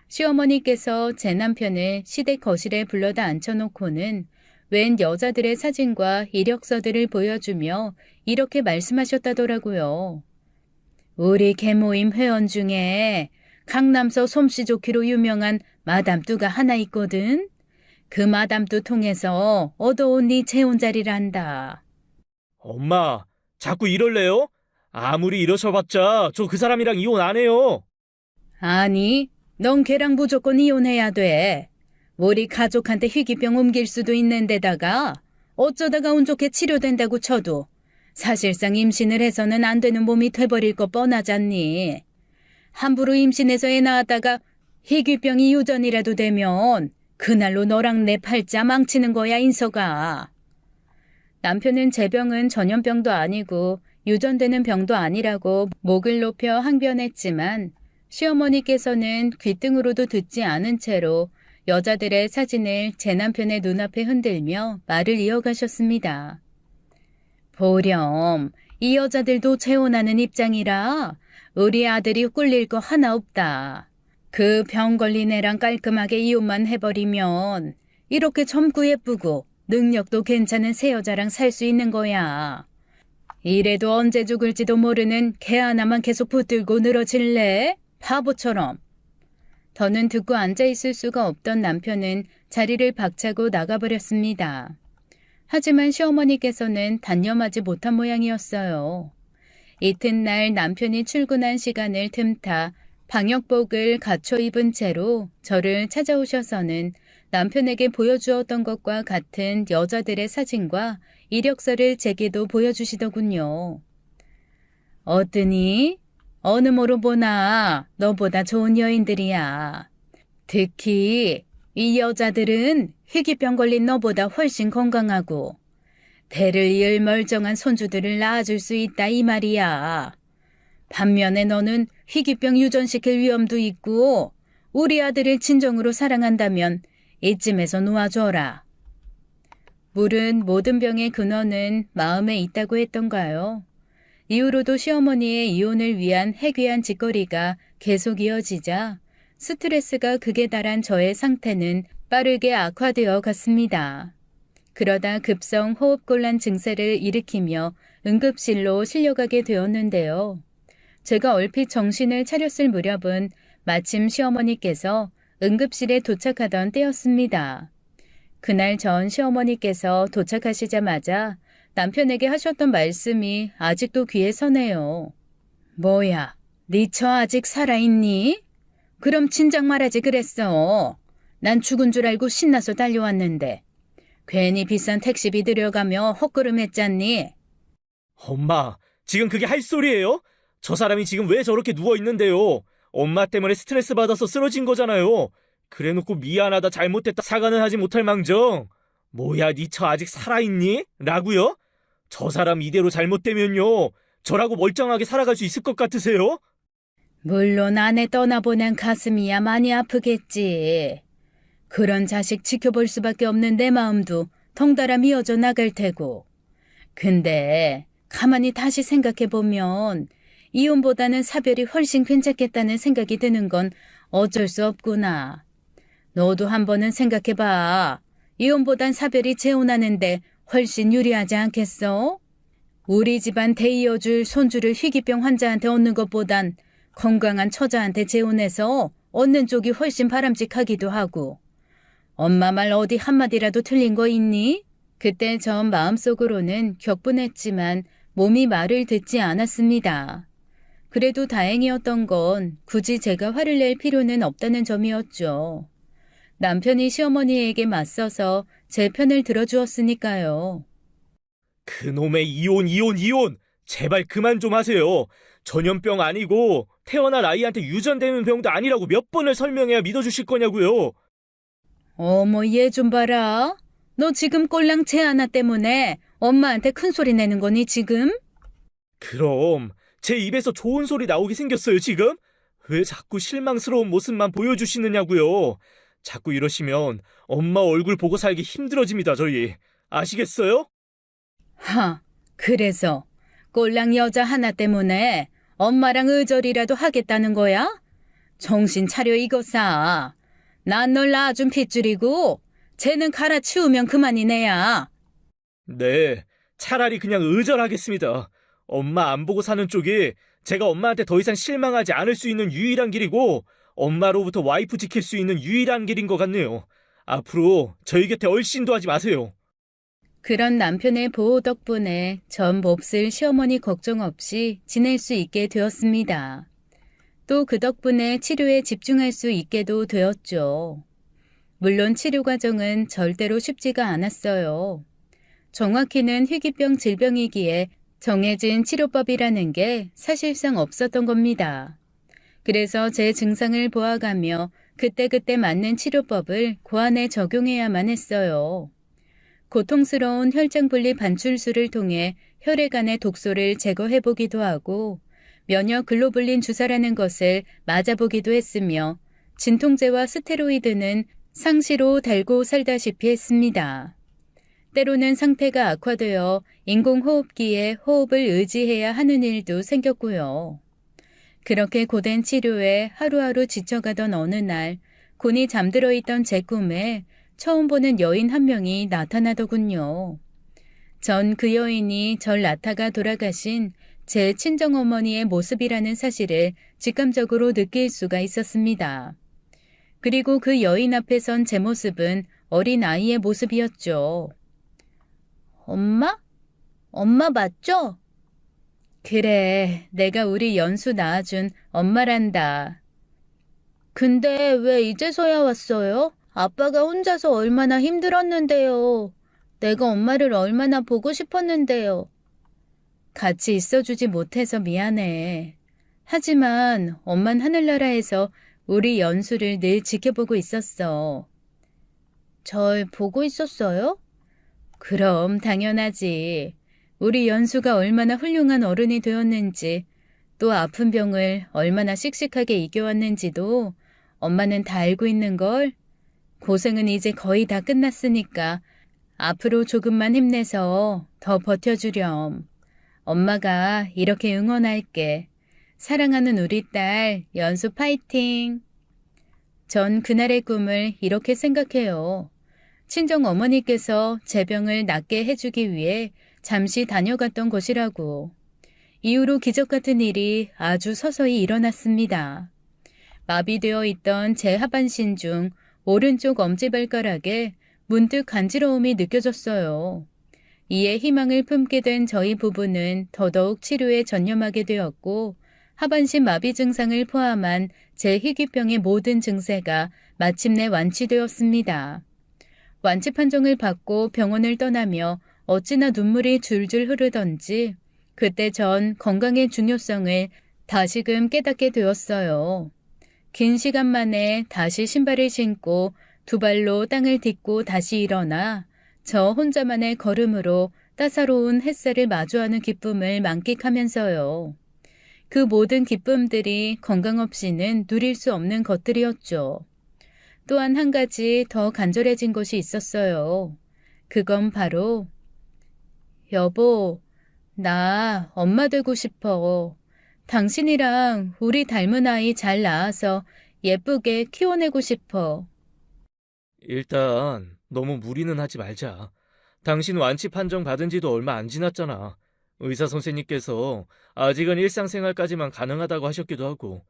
시어머니께서 제 남편을 시댁 거실에 불러다 앉혀놓고는 웬 여자들의 사진과 이력서들을 보여주며 이렇게 말씀하셨다더라고요. 우리 개모임 회원 중에 강남서 솜씨 좋기로 유명한 마담 뚜가 하나 있거든. 그 마담 뚜 통해서 얻어온 네 재혼 자리란다. 엄마, 자꾸 이럴래요? 아무리 이러셔봤자 저 그 사람이랑 이혼 안 해요. 아니, 넌 걔랑 무조건 이혼해야 돼. 우리 가족한테 희귀병 옮길 수도 있는데다가 어쩌다가 운 좋게 치료된다고 쳐도 사실상 임신을 해서는 안 되는 몸이 돼버릴 거 뻔하잖니. 함부로 임신해서 애 낳았다가 희귀병이 유전이라도 되면 그날로 너랑 내 팔자 망치는 거야, 인서가. 남편은 제 병은 전염병도 아니고 유전되는 병도 아니라고 목을 높여 항변했지만 시어머니께서는 귀등으로도 듣지 않은 채로 여자들의 사진을 제 남편의 눈앞에 흔들며 말을 이어가셨습니다. 보렴, 이 여자들도 재혼하는 입장이라 우리 아들이 꿀릴 거 하나 없다. 그 병 걸린 애랑 깔끔하게 이혼만 해버리면 이렇게 젊고 예쁘고 능력도 괜찮은 새 여자랑 살 수 있는 거야. 이래도 언제 죽을지도 모르는 개 하나만 계속 붙들고 늘어질래? 바보처럼. 더는 듣고 앉아있을 수가 없던 남편은 자리를 박차고 나가버렸습니다. 하지만 시어머니께서는 단념하지 못한 모양이었어요. 이튿날 남편이 출근한 시간을 틈타 방역복을 갖춰 입은 채로 저를 찾아오셔서는 남편에게 보여주었던 것과 같은 여자들의 사진과 이력서를 제게도 보여주시더군요. 어떠니? 어느 모로 보나 너보다 좋은 여인들이야. 특히 이 여자들은 희귀병 걸린 너보다 훨씬 건강하고 대를 이을 멀쩡한 손주들을 낳아줄 수 있다 이 말이야. 반면에 너는 희귀병 유전시킬 위험도 있고 우리 아들을 진정으로 사랑한다면 이쯤에서 놓아줘라. 물은 모든 병의 근원은 마음에 있다고 했던가요? 이후로도 시어머니의 이혼을 위한 해괴한 짓거리가 계속 이어지자 스트레스가 극에 달한 저의 상태는 빠르게 악화되어 갔습니다. 그러다 급성 호흡곤란 증세를 일으키며 응급실로 실려가게 되었는데요. 제가 얼핏 정신을 차렸을 무렵은 마침 시어머니께서 응급실에 도착하던 때였습니다. 그날 전 시어머니께서 도착하시자마자 남편에게 하셨던 말씀이 아직도 귀에 서네요. 뭐야, 네 처 아직 살아있니? 그럼 진작 말하지 그랬어. 난 죽은 줄 알고 신나서 달려왔는데. 괜히 비싼 택시비 들여가며 헛걸음했잖니. 엄마, 지금 그게 할 소리예요? 저 사람이 지금 왜 저렇게 누워있는데요? 엄마 때문에 스트레스 받아서 쓰러진 거잖아요. 그래놓고 미안하다 잘못됐다 사과는 하지 못할 망정. 뭐야, 네 처 아직 살아있니? 라고요? 저 사람 이대로 잘못되면요. 저라고 멀쩡하게 살아갈 수 있을 것 같으세요? 물론 아내 떠나보낸 가슴이야 많이 아프겠지. 그런 자식 지켜볼 수밖에 없는 내 마음도 덩달아 미어져 나갈 테고. 근데 가만히 다시 생각해보면 이혼보다는 사별이 훨씬 괜찮겠다는 생각이 드는 건 어쩔 수 없구나. 너도 한번은 생각해봐. 이혼보단 사별이 재혼하는데 훨씬 유리하지 않겠어? 우리 집안 대이어줄 손주를 희귀병 환자한테 얻는 것보단 건강한 처자한테 재혼해서 얻는 쪽이 훨씬 바람직하기도 하고. 엄마 말 어디 한마디라도 틀린 거 있니? 그때 전 마음속으로는 격분했지만 몸이 말을 듣지 않았습니다. 그래도 다행이었던 건 굳이 제가 화를 낼 필요는 없다는 점이었죠. 남편이 시어머니에게 맞서서 제 편을 들어주었으니까요. 그놈의 이혼! 제발 그만 좀 하세요. 전염병 아니고 태어날 아이한테 유전되는 병도 아니라고 몇 번을 설명해야 믿어주실 거냐고요. 어머, 얘 좀 봐라. 너 지금 꼴랑채 하나 때문에 엄마한테 큰 소리 내는 거니, 지금? 그럼 제 입에서 좋은 소리 나오게 생겼어요, 지금? 왜 자꾸 실망스러운 모습만 보여주시느냐고요. 자꾸 이러시면 엄마 얼굴 보고 살기 힘들어집니다, 저희. 아시겠어요? 그래서 꼴랑 여자 하나 때문에 엄마랑 의절이라도 하겠다는 거야? 정신 차려 이거사. 난 널 낳아준 핏줄이고 쟤는 갈아치우면 그만이네야. 네, 차라리 그냥 의절하겠습니다. 엄마 안 보고 사는 쪽이 제가 엄마한테 더 이상 실망하지 않을 수 있는 유일한 길이고 엄마로부터 와이프 지킬 수 있는 유일한 길인 것 같네요. 앞으로 저희 곁에 얼씬도 하지 마세요. 그런 남편의 보호 덕분에 전 몹쓸 시어머니 걱정 없이 지낼 수 있게 되었습니다. 또 그 덕분에 치료에 집중할 수 있게도 되었죠. 물론 치료 과정은 절대로 쉽지가 않았어요. 정확히는 희귀병 질병이기에 정해진 치료법이라는 게 사실상 없었던 겁니다. 그래서 제 증상을 보아가며 그때그때 맞는 치료법을 고안에 적용해야만 했어요. 고통스러운 혈장분리 반출술을 통해 혈액 안의 독소를 제거해보기도 하고 면역 글로불린 주사라는 것을 맞아보기도 했으며 진통제와 스테로이드는 상시로 달고 살다시피 했습니다. 때로는 상태가 악화되어 인공호흡기에 호흡을 의지해야 하는 일도 생겼고요. 그렇게 고된 치료에 하루하루 지쳐가던 어느 날 곤히 잠들어 있던 제 꿈에 처음 보는 여인 한 명이 나타나더군요. 전 그 여인이 절 낳다가 돌아가신 제 친정어머니의 모습이라는 사실을 직감적으로 느낄 수가 있었습니다. 그리고 그 여인 앞에 선 제 모습은 어린 아이의 모습이었죠. 엄마? 엄마 맞죠? 그래, 내가 우리 연수 낳아준 엄마란다. 근데 왜 이제서야 왔어요? 아빠가 혼자서 얼마나 힘들었는데요. 내가 엄마를 얼마나 보고 싶었는데요. 같이 있어주지 못해서 미안해. 하지만 엄만 하늘나라에서 우리 연수를 늘 지켜보고 있었어. 절 보고 있었어요? 그럼 당연하지. 우리 연수가 얼마나 훌륭한 어른이 되었는지, 또 아픈 병을 얼마나 씩씩하게 이겨왔는지도 엄마는 다 알고 있는걸. 고생은 이제 거의 다 끝났으니까 앞으로 조금만 힘내서 더 버텨주렴. 엄마가 이렇게 응원할게. 사랑하는 우리 딸 연수 파이팅. 전 그날의 꿈을 이렇게 생각해요. 친정 어머니께서 제 병을 낫게 해주기 위해 잠시 다녀갔던 곳이라고. 이후로 기적 같은 일이 아주 서서히 일어났습니다. 마비되어 있던 제 하반신 중 오른쪽 엄지발가락에 문득 간지러움이 느껴졌어요. 이에 희망을 품게 된 저희 부부는 더더욱 치료에 전념하게 되었고 하반신 마비 증상을 포함한 제 희귀병의 모든 증세가 마침내 완치되었습니다. 완치 판정을 받고 병원을 떠나며 어찌나 눈물이 줄줄 흐르던지 그때 전 건강의 중요성을 다시금 깨닫게 되었어요. 긴 시간 만에 다시 신발을 신고 두 발로 땅을 딛고 다시 일어나 저 혼자만의 걸음으로 따사로운 햇살을 마주하는 기쁨을 만끽하면서요. 그 모든 기쁨들이 건강 없이는 누릴 수 없는 것들이었죠. 또한 한 가지 더 간절해진 것이 있었어요. 그건 바로 여보, 나 엄마 되고 싶어. 당신이랑 우리 닮은 아이 잘 낳아서 예쁘게 키워내고 싶어. 일단 너무 무리는 하지 말자. 당신 완치 판정 받은 지도 얼마 안 지났잖아. 의사 선생님께서 아직은 일상생활까지만 가능하다고 하셨기도 하고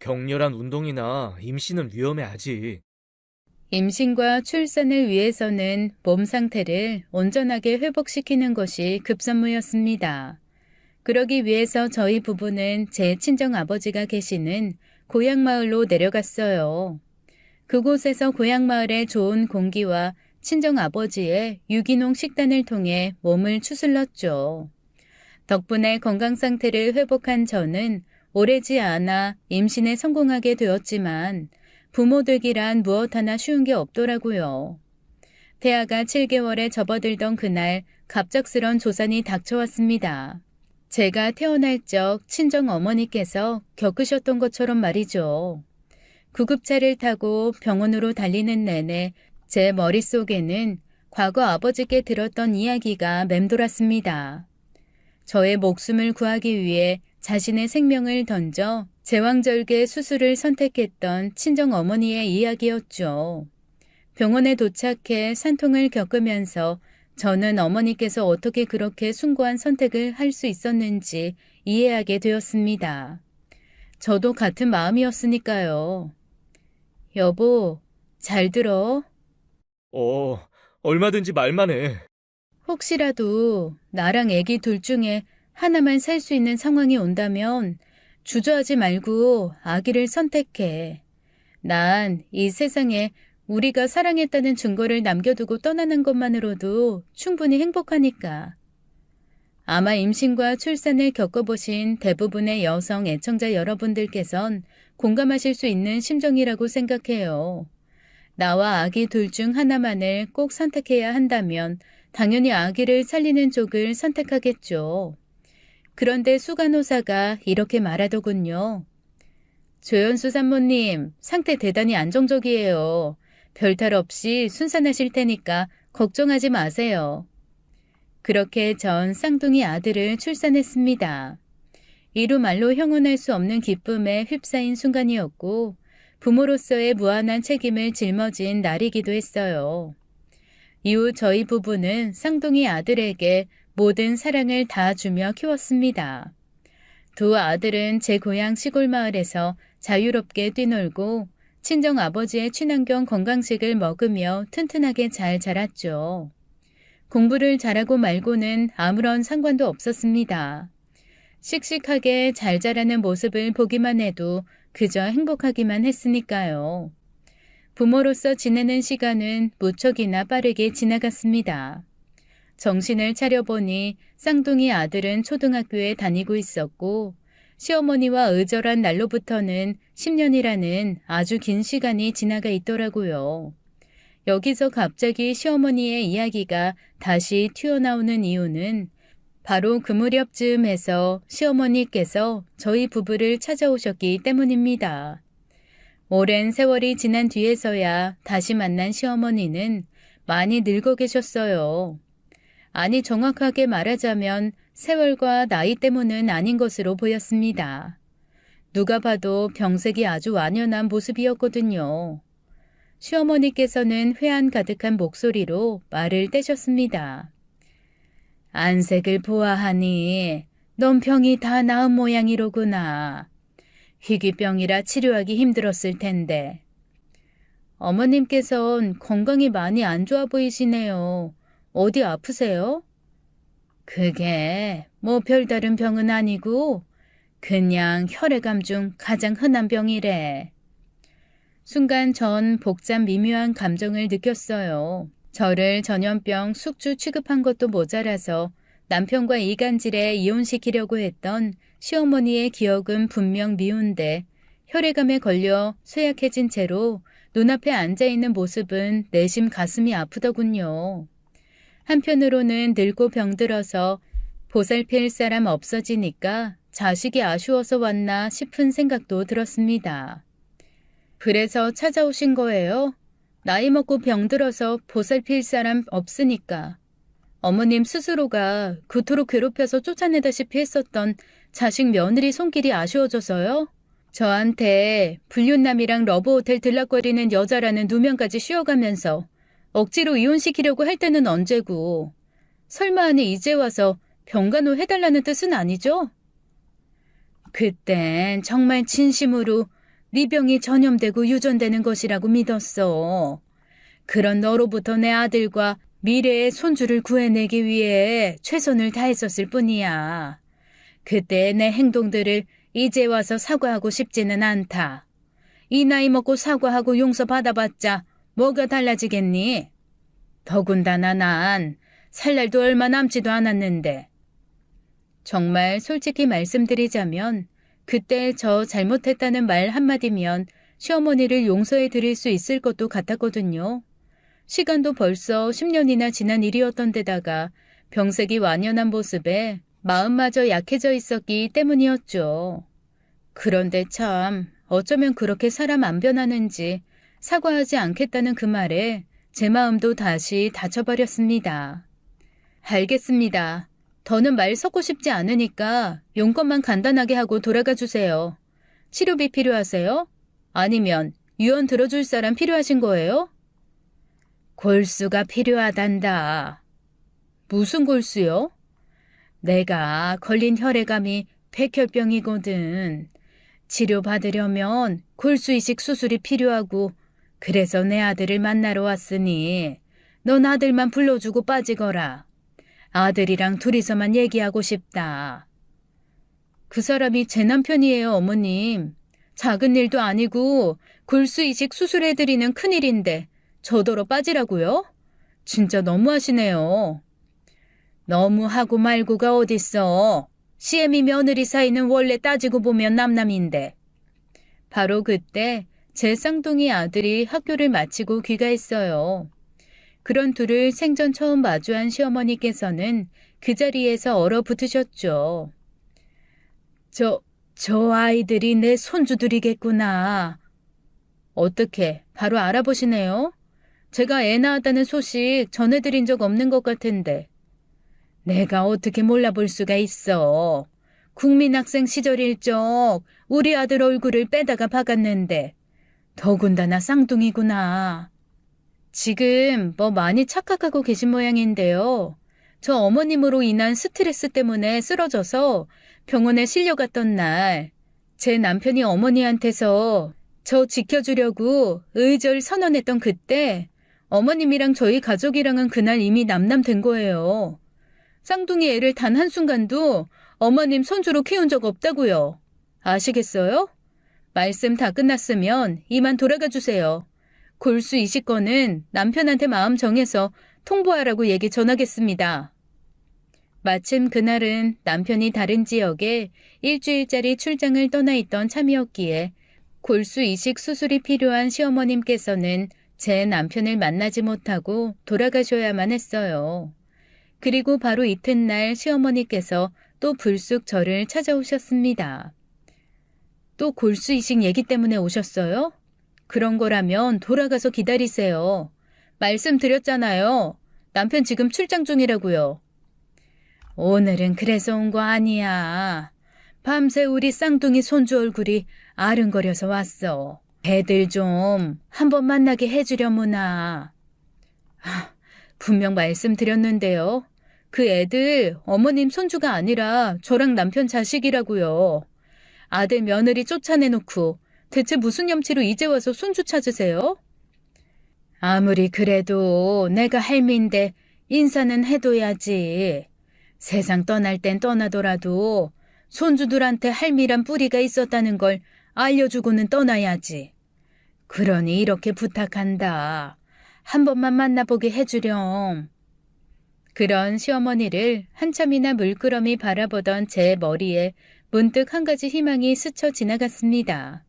격렬한 운동이나 임신은 위험해 아직. 임신과 출산을 위해서는 몸 상태를 온전하게 회복시키는 것이 급선무였습니다. 그러기 위해서 저희 부부는 제 친정아버지가 계시는 고향마을로 내려갔어요. 그곳에서 고향마을의 좋은 공기와 친정아버지의 유기농 식단을 통해 몸을 추슬렀죠. 덕분에 건강 상태를 회복한 저는 오래지 않아 임신에 성공하게 되었지만 부모 되기란 무엇 하나 쉬운 게 없더라고요. 태아가 7개월에 접어들던 그날 갑작스런 조산이 닥쳐왔습니다. 제가 태어날 적 친정 어머니께서 겪으셨던 것처럼 말이죠. 구급차를 타고 병원으로 달리는 내내 제 머릿속에는 과거 아버지께 들었던 이야기가 맴돌았습니다. 저의 목숨을 구하기 위해 자신의 생명을 던져 제왕절개 수술을 선택했던 친정 어머니의 이야기였죠. 병원에 도착해 산통을 겪으면서 저는 어머니께서 어떻게 그렇게 숭고한 선택을 할 수 있었는지 이해하게 되었습니다. 저도 같은 마음이었으니까요. 여보, 잘 들어. 얼마든지 말만 해. 혹시라도 나랑 애기 둘 중에 하나만 살 수 있는 상황이 온다면 주저하지 말고 아기를 선택해. 난 이 세상에 우리가 사랑했다는 증거를 남겨두고 떠나는 것만으로도 충분히 행복하니까. 아마 임신과 출산을 겪어보신 대부분의 여성 애청자 여러분들께선 공감하실 수 있는 심정이라고 생각해요. 나와 아기 둘 중 하나만을 꼭 선택해야 한다면 당연히 아기를 살리는 쪽을 선택하겠죠. 그런데 수간호사가 이렇게 말하더군요. 조연수 산모님, 상태 대단히 안정적이에요. 별탈 없이 순산하실 테니까 걱정하지 마세요. 그렇게 전 쌍둥이 아들을 출산했습니다. 이루 말로 형언할 수 없는 기쁨에 휩싸인 순간이었고 부모로서의 무한한 책임을 짊어진 날이기도 했어요. 이후 저희 부부는 쌍둥이 아들에게 모든 사랑을 다 주며 키웠습니다. 두 아들은 제 고향 시골 마을에서 자유롭게 뛰놀고 친정 아버지의 친환경 건강식을 먹으며 튼튼하게 잘 자랐죠. 공부를 잘하고 말고는 아무런 상관도 없었습니다. 씩씩하게 잘 자라는 모습을 보기만 해도 그저 행복하기만 했으니까요. 부모로서 지내는 시간은 무척이나 빠르게 지나갔습니다. 정신을 차려보니 쌍둥이 아들은 초등학교에 다니고 있었고 시어머니와 의절한 날로부터는 10년이라는 아주 긴 시간이 지나가 있더라고요. 여기서 갑자기 시어머니의 이야기가 다시 튀어나오는 이유는 바로 그 무렵쯤에서 시어머니께서 저희 부부를 찾아오셨기 때문입니다. 오랜 세월이 지난 뒤에서야 다시 만난 시어머니는 많이 늙어 계셨어요. 아니 정확하게 말하자면 세월과 나이 때문은 아닌 것으로 보였습니다. 누가 봐도 병색이 아주 완연한 모습이었거든요. 시어머니께서는 회한 가득한 목소리로 말을 떼셨습니다. 안색을 보아하니 넌 병이 다 나은 모양이로구나. 희귀병이라 치료하기 힘들었을 텐데. 어머님께선 건강이 많이 안 좋아 보이시네요. 어디 아프세요? 그게 뭐 별다른 병은 아니고 그냥 혈액암 중 가장 흔한 병이래. 순간 전 복잡 미묘한 감정을 느꼈어요. 저를 전염병 숙주 취급한 것도 모자라서 남편과 이간질에 이혼시키려고 했던 시어머니의 기억은 분명 미운데 혈액암에 걸려 쇠약해진 채로 눈앞에 앉아있는 모습은 내심 가슴이 아프더군요. 한편으로는 늙고 병들어서 보살필 사람 없어지니까 자식이 아쉬워서 왔나 싶은 생각도 들었습니다. 그래서 찾아오신 거예요? 나이 먹고 병들어서 보살필 사람 없으니까. 어머님 스스로가 그토록 괴롭혀서 쫓아내다시피 했었던 자식 며느리 손길이 아쉬워져서요? 저한테 불륜남이랑 러브호텔 들락거리는 여자라는 누명까지 씌워가면서 억지로 이혼시키려고 할 때는 언제고. 설마 아니 이제 와서 병간호 해달라는 뜻은 아니죠? 그땐 정말 진심으로 네 병이 전염되고 유전되는 것이라고 믿었어. 그런 너로부터 내 아들과 미래의 손주를 구해내기 위해 최선을 다했었을 뿐이야. 그때 내 행동들을 이제 와서 사과하고 싶지는 않다. 이 나이 먹고 사과하고 용서받아봤자 뭐가 달라지겠니? 더군다나 난 살 날도 얼마 남지도 않았는데. 정말 솔직히 말씀드리자면 그때 저 잘못했다는 말 한마디면 시어머니를 용서해 드릴 수 있을 것도 같았거든요. 시간도 벌써 10년이나 지난 일이었던 데다가 병색이 완연한 모습에 마음마저 약해져 있었기 때문이었죠. 그런데 참 어쩌면 그렇게 사람 안 변하는지 사과하지 않겠다는 그 말에 제 마음도 다시 닫혀버렸습니다. 알겠습니다. 더는 말 섞고 싶지 않으니까 용건만 간단하게 하고 돌아가 주세요. 치료비 필요하세요? 아니면 유언 들어줄 사람 필요하신 거예요? 골수가 필요하단다. 무슨 골수요? 내가 걸린 혈액암이 백혈병이거든. 치료받으려면 골수이식 수술이 필요하고 그래서 내 아들을 만나러 왔으니 넌 아들만 불러주고 빠지거라. 아들이랑 둘이서만 얘기하고 싶다. 그 사람이 제 남편이에요, 어머님. 작은 일도 아니고 골수이식 수술해드리는 큰일인데 저더러 빠지라고요? 진짜 너무하시네요. 너무하고 말고가 어딨어. 시애미 며느리 사이는 원래 따지고 보면 남남인데. 바로 그때 제 쌍둥이 아들이 학교를 마치고 귀가했어요. 그런 둘을 생전 처음 마주한 시어머니께서는 그 자리에서 얼어붙으셨죠. 저 아이들이 내 손주들이겠구나. 어떻게 바로 알아보시네요? 제가 애 낳았다는 소식 전해드린 적 없는 것 같은데. 내가 어떻게 몰라볼 수가 있어. 국민학생 시절일 적 우리 아들 얼굴을 빼다가 박았는데 더군다나 쌍둥이구나. 지금 뭐 많이 착각하고 계신 모양인데요. 저 어머님으로 인한 스트레스 때문에 쓰러져서 병원에 실려갔던 날 제 남편이 어머니한테서 저 지켜주려고 의절 선언했던 그때 어머님이랑 저희 가족이랑은 그날 이미 남남된 거예요. 쌍둥이 애를 단 한순간도 어머님 손주로 키운 적 없다고요. 아시겠어요? 말씀 다 끝났으면 이만 돌아가 주세요. 골수 이식 건은 남편한테 마음 정해서 통보하라고 얘기 전하겠습니다. 마침 그날은 남편이 다른 지역에 일주일짜리 출장을 떠나 있던 참이었기에 골수 이식 수술이 필요한 시어머님께서는 제 남편을 만나지 못하고 돌아가셔야만 했어요. 그리고 바로 이튿날 시어머니께서 또 불쑥 저를 찾아오셨습니다. 또 골수 이식 얘기 때문에 오셨어요? 그런 거라면 돌아가서 기다리세요. 말씀드렸잖아요. 남편 지금 출장 중이라고요. 오늘은 그래서 온 거 아니야. 밤새 우리 쌍둥이 손주 얼굴이 아른거려서 왔어. 애들 좀 한번 만나게 해주려무나. 분명 말씀드렸는데요. 그 애들 어머님 손주가 아니라 저랑 남편 자식이라고요. 아들 며느리 쫓아내놓고 대체 무슨 염치로 이제 와서 손주 찾으세요? 아무리 그래도 내가 할미인데 인사는 해둬야지. 세상 떠날 땐 떠나더라도 손주들한테 할미란 뿌리가 있었다는 걸 알려주고는 떠나야지. 그러니 이렇게 부탁한다. 한 번만 만나보게 해주렴. 그런 시어머니를 한참이나 물끄러미 바라보던 제 머리에 문득 한 가지 희망이 스쳐 지나갔습니다.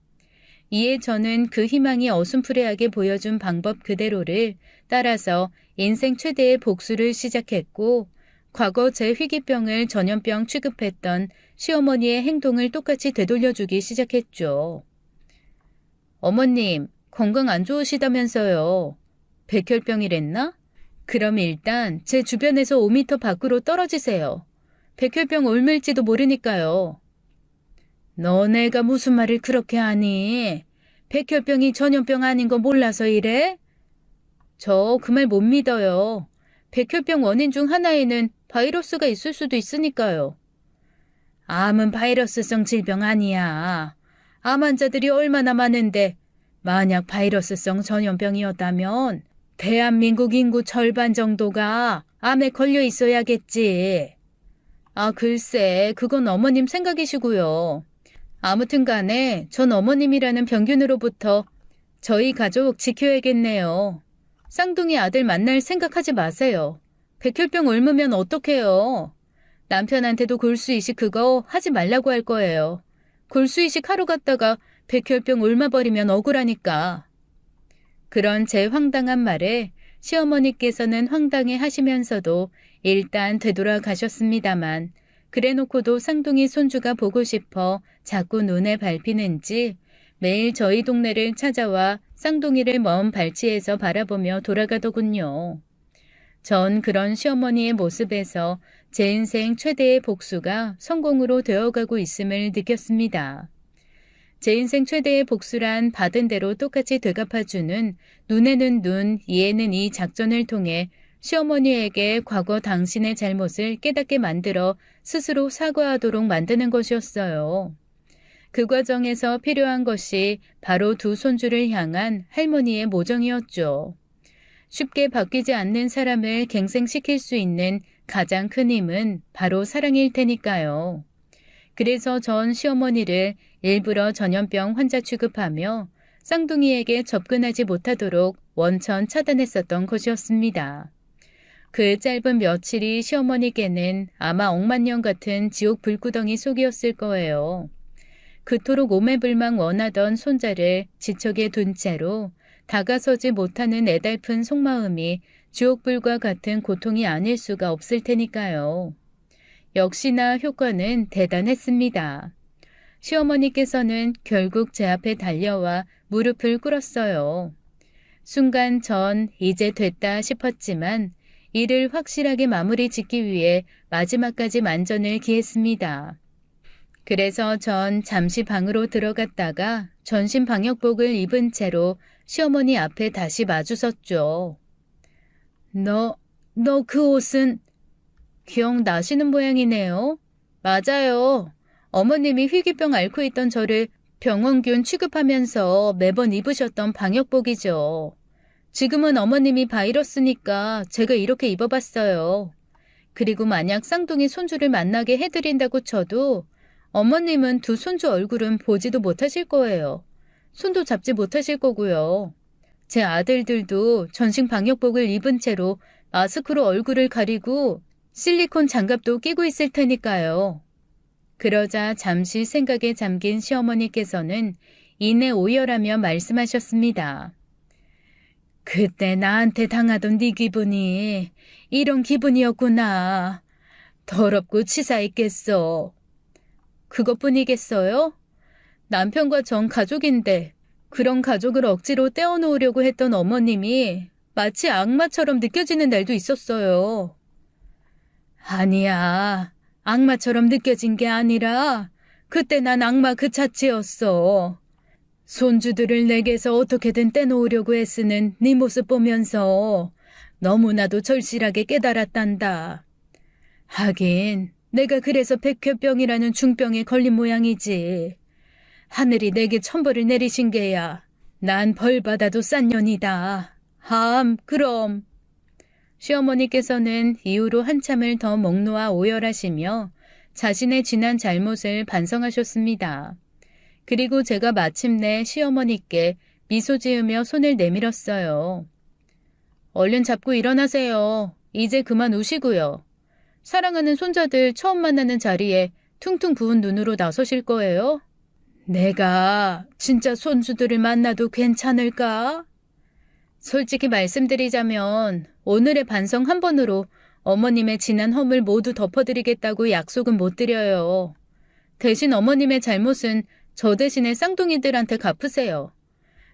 이에 저는 그 희망이 어슴푸레하게 보여준 방법 그대로를 따라서 인생 최대의 복수를 시작했고 과거 제 희귀병을 전염병 취급했던 시어머니의 행동을 똑같이 되돌려주기 시작했죠. 어머님, 건강 안 좋으시다면서요. 백혈병이랬나? 그럼 일단 제 주변에서 5m 밖으로 떨어지세요. 백혈병 옮을지도 모르니까요. 너네가 무슨 말을 그렇게 하니? 백혈병이 전염병 아닌 거 몰라서 이래? 저 그 말 못 믿어요. 백혈병 원인 중 하나에는 바이러스가 있을 수도 있으니까요. 암은 바이러스성 질병 아니야. 암 환자들이 얼마나 많은데 만약 바이러스성 전염병이었다면 대한민국 인구 절반 정도가 암에 걸려 있어야겠지. 글쎄, 그건 어머님 생각이시고요. 아무튼 간에 전 어머님이라는 병균으로부터 저희 가족 지켜야겠네요. 쌍둥이 아들 만날 생각하지 마세요. 백혈병 옮으면 어떡해요. 남편한테도 골수이식 그거 하지 말라고 할 거예요. 골수이식 하러 갔다가 백혈병 옮아버리면 억울하니까. 그런 제 황당한 말에 시어머니께서는 황당해 하시면서도 일단 되돌아가셨습니다만 그래놓고도 쌍둥이 손주가 보고 싶어 자꾸 눈에 밟히는지 매일 저희 동네를 찾아와 쌍둥이를 먼 발치에서 바라보며 돌아가더군요. 전 그런 시어머니의 모습에서 제 인생 최대의 복수가 성공으로 되어가고 있음을 느꼈습니다. 제 인생 최대의 복수란 받은 대로 똑같이 되갚아주는 눈에는 눈, 이에는 이 작전을 통해 시어머니에게 과거 당신의 잘못을 깨닫게 만들어 스스로 사과하도록 만드는 것이었어요. 그 과정에서 필요한 것이 바로 두 손주를 향한 할머니의 모정이었죠. 쉽게 바뀌지 않는 사람을 갱생시킬 수 있는 가장 큰 힘은 바로 사랑일 테니까요. 그래서 전 시어머니를 일부러 전염병 환자 취급하며 쌍둥이에게 접근하지 못하도록 원천 차단했었던 것이었습니다. 그 짧은 며칠이 시어머니께는 아마 억만년 같은 지옥 불구덩이 속이었을 거예요. 그토록 오매불망 원하던 손자를 지척에 둔 채로 다가서지 못하는 애달픈 속마음이 지옥불과 같은 고통이 아닐 수가 없을 테니까요. 역시나 효과는 대단했습니다. 시어머니께서는 결국 제 앞에 달려와 무릎을 꿇었어요. 순간 전 이제 됐다 싶었지만 이를 확실하게 마무리 짓기 위해 마지막까지 만전을 기했습니다. 그래서 전 잠시 방으로 들어갔다가 전신 방역복을 입은 채로 시어머니 앞에 다시 마주섰죠. 너 그 옷은... 기억나시는 모양이네요. 맞아요. 어머님이 희귀병 앓고 있던 저를 병원균 취급하면서 매번 입으셨던 방역복이죠. 지금은 어머님이 바이러스니까 제가 이렇게 입어봤어요. 그리고 만약 쌍둥이 손주를 만나게 해드린다고 쳐도 어머님은 두 손주 얼굴은 보지도 못하실 거예요. 손도 잡지 못하실 거고요. 제 아들들도 전신 방역복을 입은 채로 마스크로 얼굴을 가리고 실리콘 장갑도 끼고 있을 테니까요. 그러자 잠시 생각에 잠긴 시어머니께서는 이내 오열하며 말씀하셨습니다. 그때 나한테 당하던 네 기분이 이런 기분이었구나. 더럽고 치사했겠어. 그것뿐이겠어요? 남편과 전 가족인데 그런 가족을 억지로 떼어놓으려고 했던 어머님이 마치 악마처럼 느껴지는 날도 있었어요. 아니야. 악마처럼 느껴진 게 아니라 그때 난 악마 그 자체였어. 손주들을 내게서 어떻게든 떼놓으려고 애쓰는 네 모습 보면서 너무나도 절실하게 깨달았단다. 하긴 내가 그래서 백혈병이라는 중병에 걸린 모양이지. 하늘이 내게 천벌을 내리신 게야. 난 벌받아도 싼 년이다. 그럼. 시어머니께서는 이후로 한참을 더 목 놓아 오열하시며 자신의 지난 잘못을 반성하셨습니다. 그리고 제가 마침내 시어머니께 미소 지으며 손을 내밀었어요. 얼른 잡고 일어나세요. 이제 그만 우시고요. 사랑하는 손자들 처음 만나는 자리에 퉁퉁 부은 눈으로 나서실 거예요? 내가 진짜 손주들을 만나도 괜찮을까? 솔직히 말씀드리자면 오늘의 반성 한 번으로 어머님의 지난 허물 모두 덮어드리겠다고 약속은 못 드려요. 대신 어머님의 잘못은 저 대신에 쌍둥이들한테 갚으세요.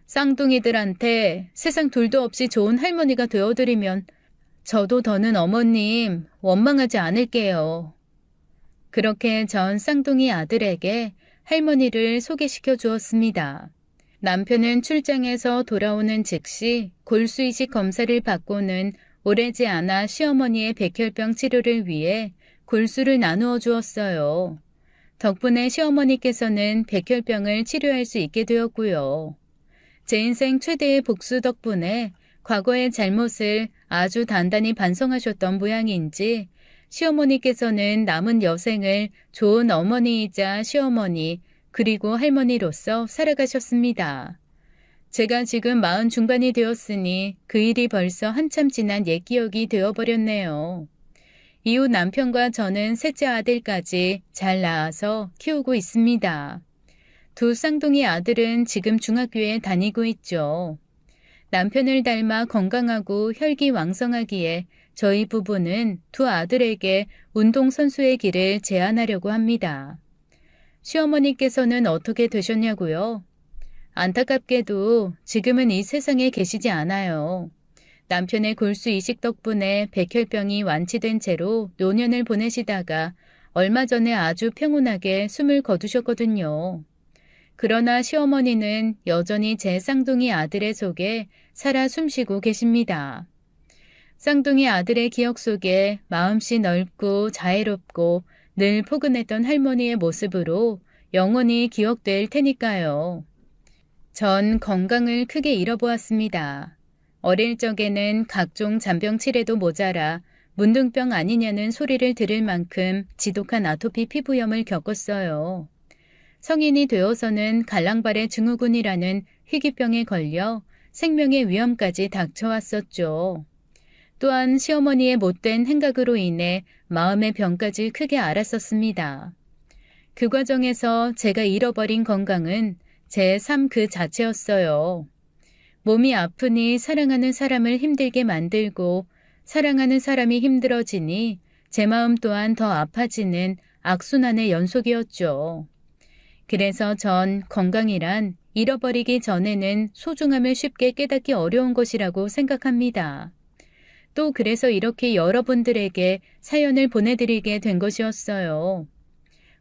쌍둥이들한테 세상 둘도 없이 좋은 할머니가 되어드리면 저도 더는 어머님 원망하지 않을게요. 그렇게 전 쌍둥이 아들에게 할머니를 소개시켜 주었습니다. 남편은 출장에서 돌아오는 즉시 골수이식 검사를 받고는 오래지 않아 시어머니의 백혈병 치료를 위해 골수를 나누어 주었어요. 덕분에 시어머니께서는 백혈병을 치료할 수 있게 되었고요. 제 인생 최대의 복수 덕분에 과거의 잘못을 아주 단단히 반성하셨던 모양인지 시어머니께서는 남은 여생을 좋은 어머니이자 시어머니 그리고 할머니로서 살아가셨습니다. 제가 지금 40 중반이 되었으니 그 일이 벌써 한참 지난 옛 기억이 되어버렸네요. 이후 남편과 저는 셋째 아들까지 잘 낳아서 키우고 있습니다. 두 쌍둥이 아들은 지금 중학교에 다니고 있죠. 남편을 닮아 건강하고 혈기왕성하기에 저희 부부는 두 아들에게 운동선수의 길을 제안하려고 합니다. 시어머니께서는 어떻게 되셨냐고요? 안타깝게도 지금은 이 세상에 계시지 않아요. 남편의 골수 이식 덕분에 백혈병이 완치된 채로 노년을 보내시다가 얼마 전에 아주 평온하게 숨을 거두셨거든요. 그러나 시어머니는 여전히 제 쌍둥이 아들의 속에 살아 숨쉬고 계십니다. 쌍둥이 아들의 기억 속에 마음씨 넓고 자애롭고 늘 포근했던 할머니의 모습으로 영원히 기억될 테니까요. 전 건강을 크게 잃어보았습니다. 어릴 적에는 각종 잔병 치레도 모자라 문둥병 아니냐는 소리를 들을 만큼 지독한 아토피 피부염을 겪었어요. 성인이 되어서는 갈랑발의 증후군이라는 희귀병에 걸려 생명의 위험까지 닥쳐왔었죠. 또한 시어머니의 못된 행각으로 인해 마음의 병까지 크게 앓았었습니다. 그 과정에서 제가 잃어버린 건강은 제 삶 그 자체였어요. 몸이 아프니 사랑하는 사람을 힘들게 만들고 사랑하는 사람이 힘들어지니 제 마음 또한 더 아파지는 악순환의 연속이었죠. 그래서 전 건강이란 잃어버리기 전에는 소중함을 쉽게 깨닫기 어려운 것이라고 생각합니다. 또 그래서 이렇게 여러분들에게 사연을 보내드리게 된 것이었어요.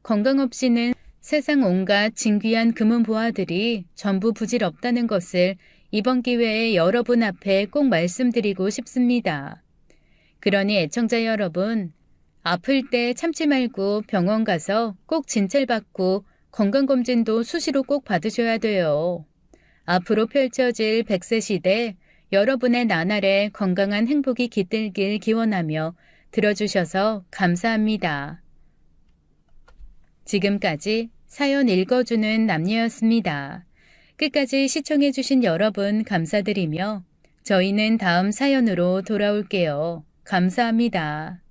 건강 없이는 세상 온갖 진귀한 금은보화들이 전부 부질없다는 것을 이번 기회에 여러분 앞에 꼭 말씀드리고 싶습니다. 그러니 애청자 여러분, 아플 때 참지 말고 병원 가서 꼭 진찰받고 건강검진도 수시로 꼭 받으셔야 돼요. 앞으로 펼쳐질 100세 시대 여러분의 나날에 건강한 행복이 깃들길 기원하며 들어주셔서 감사합니다. 지금까지 사연 읽어주는 남녀였습니다. 끝까지 시청해주신 여러분 감사드리며 저희는 다음 사연으로 돌아올게요. 감사합니다.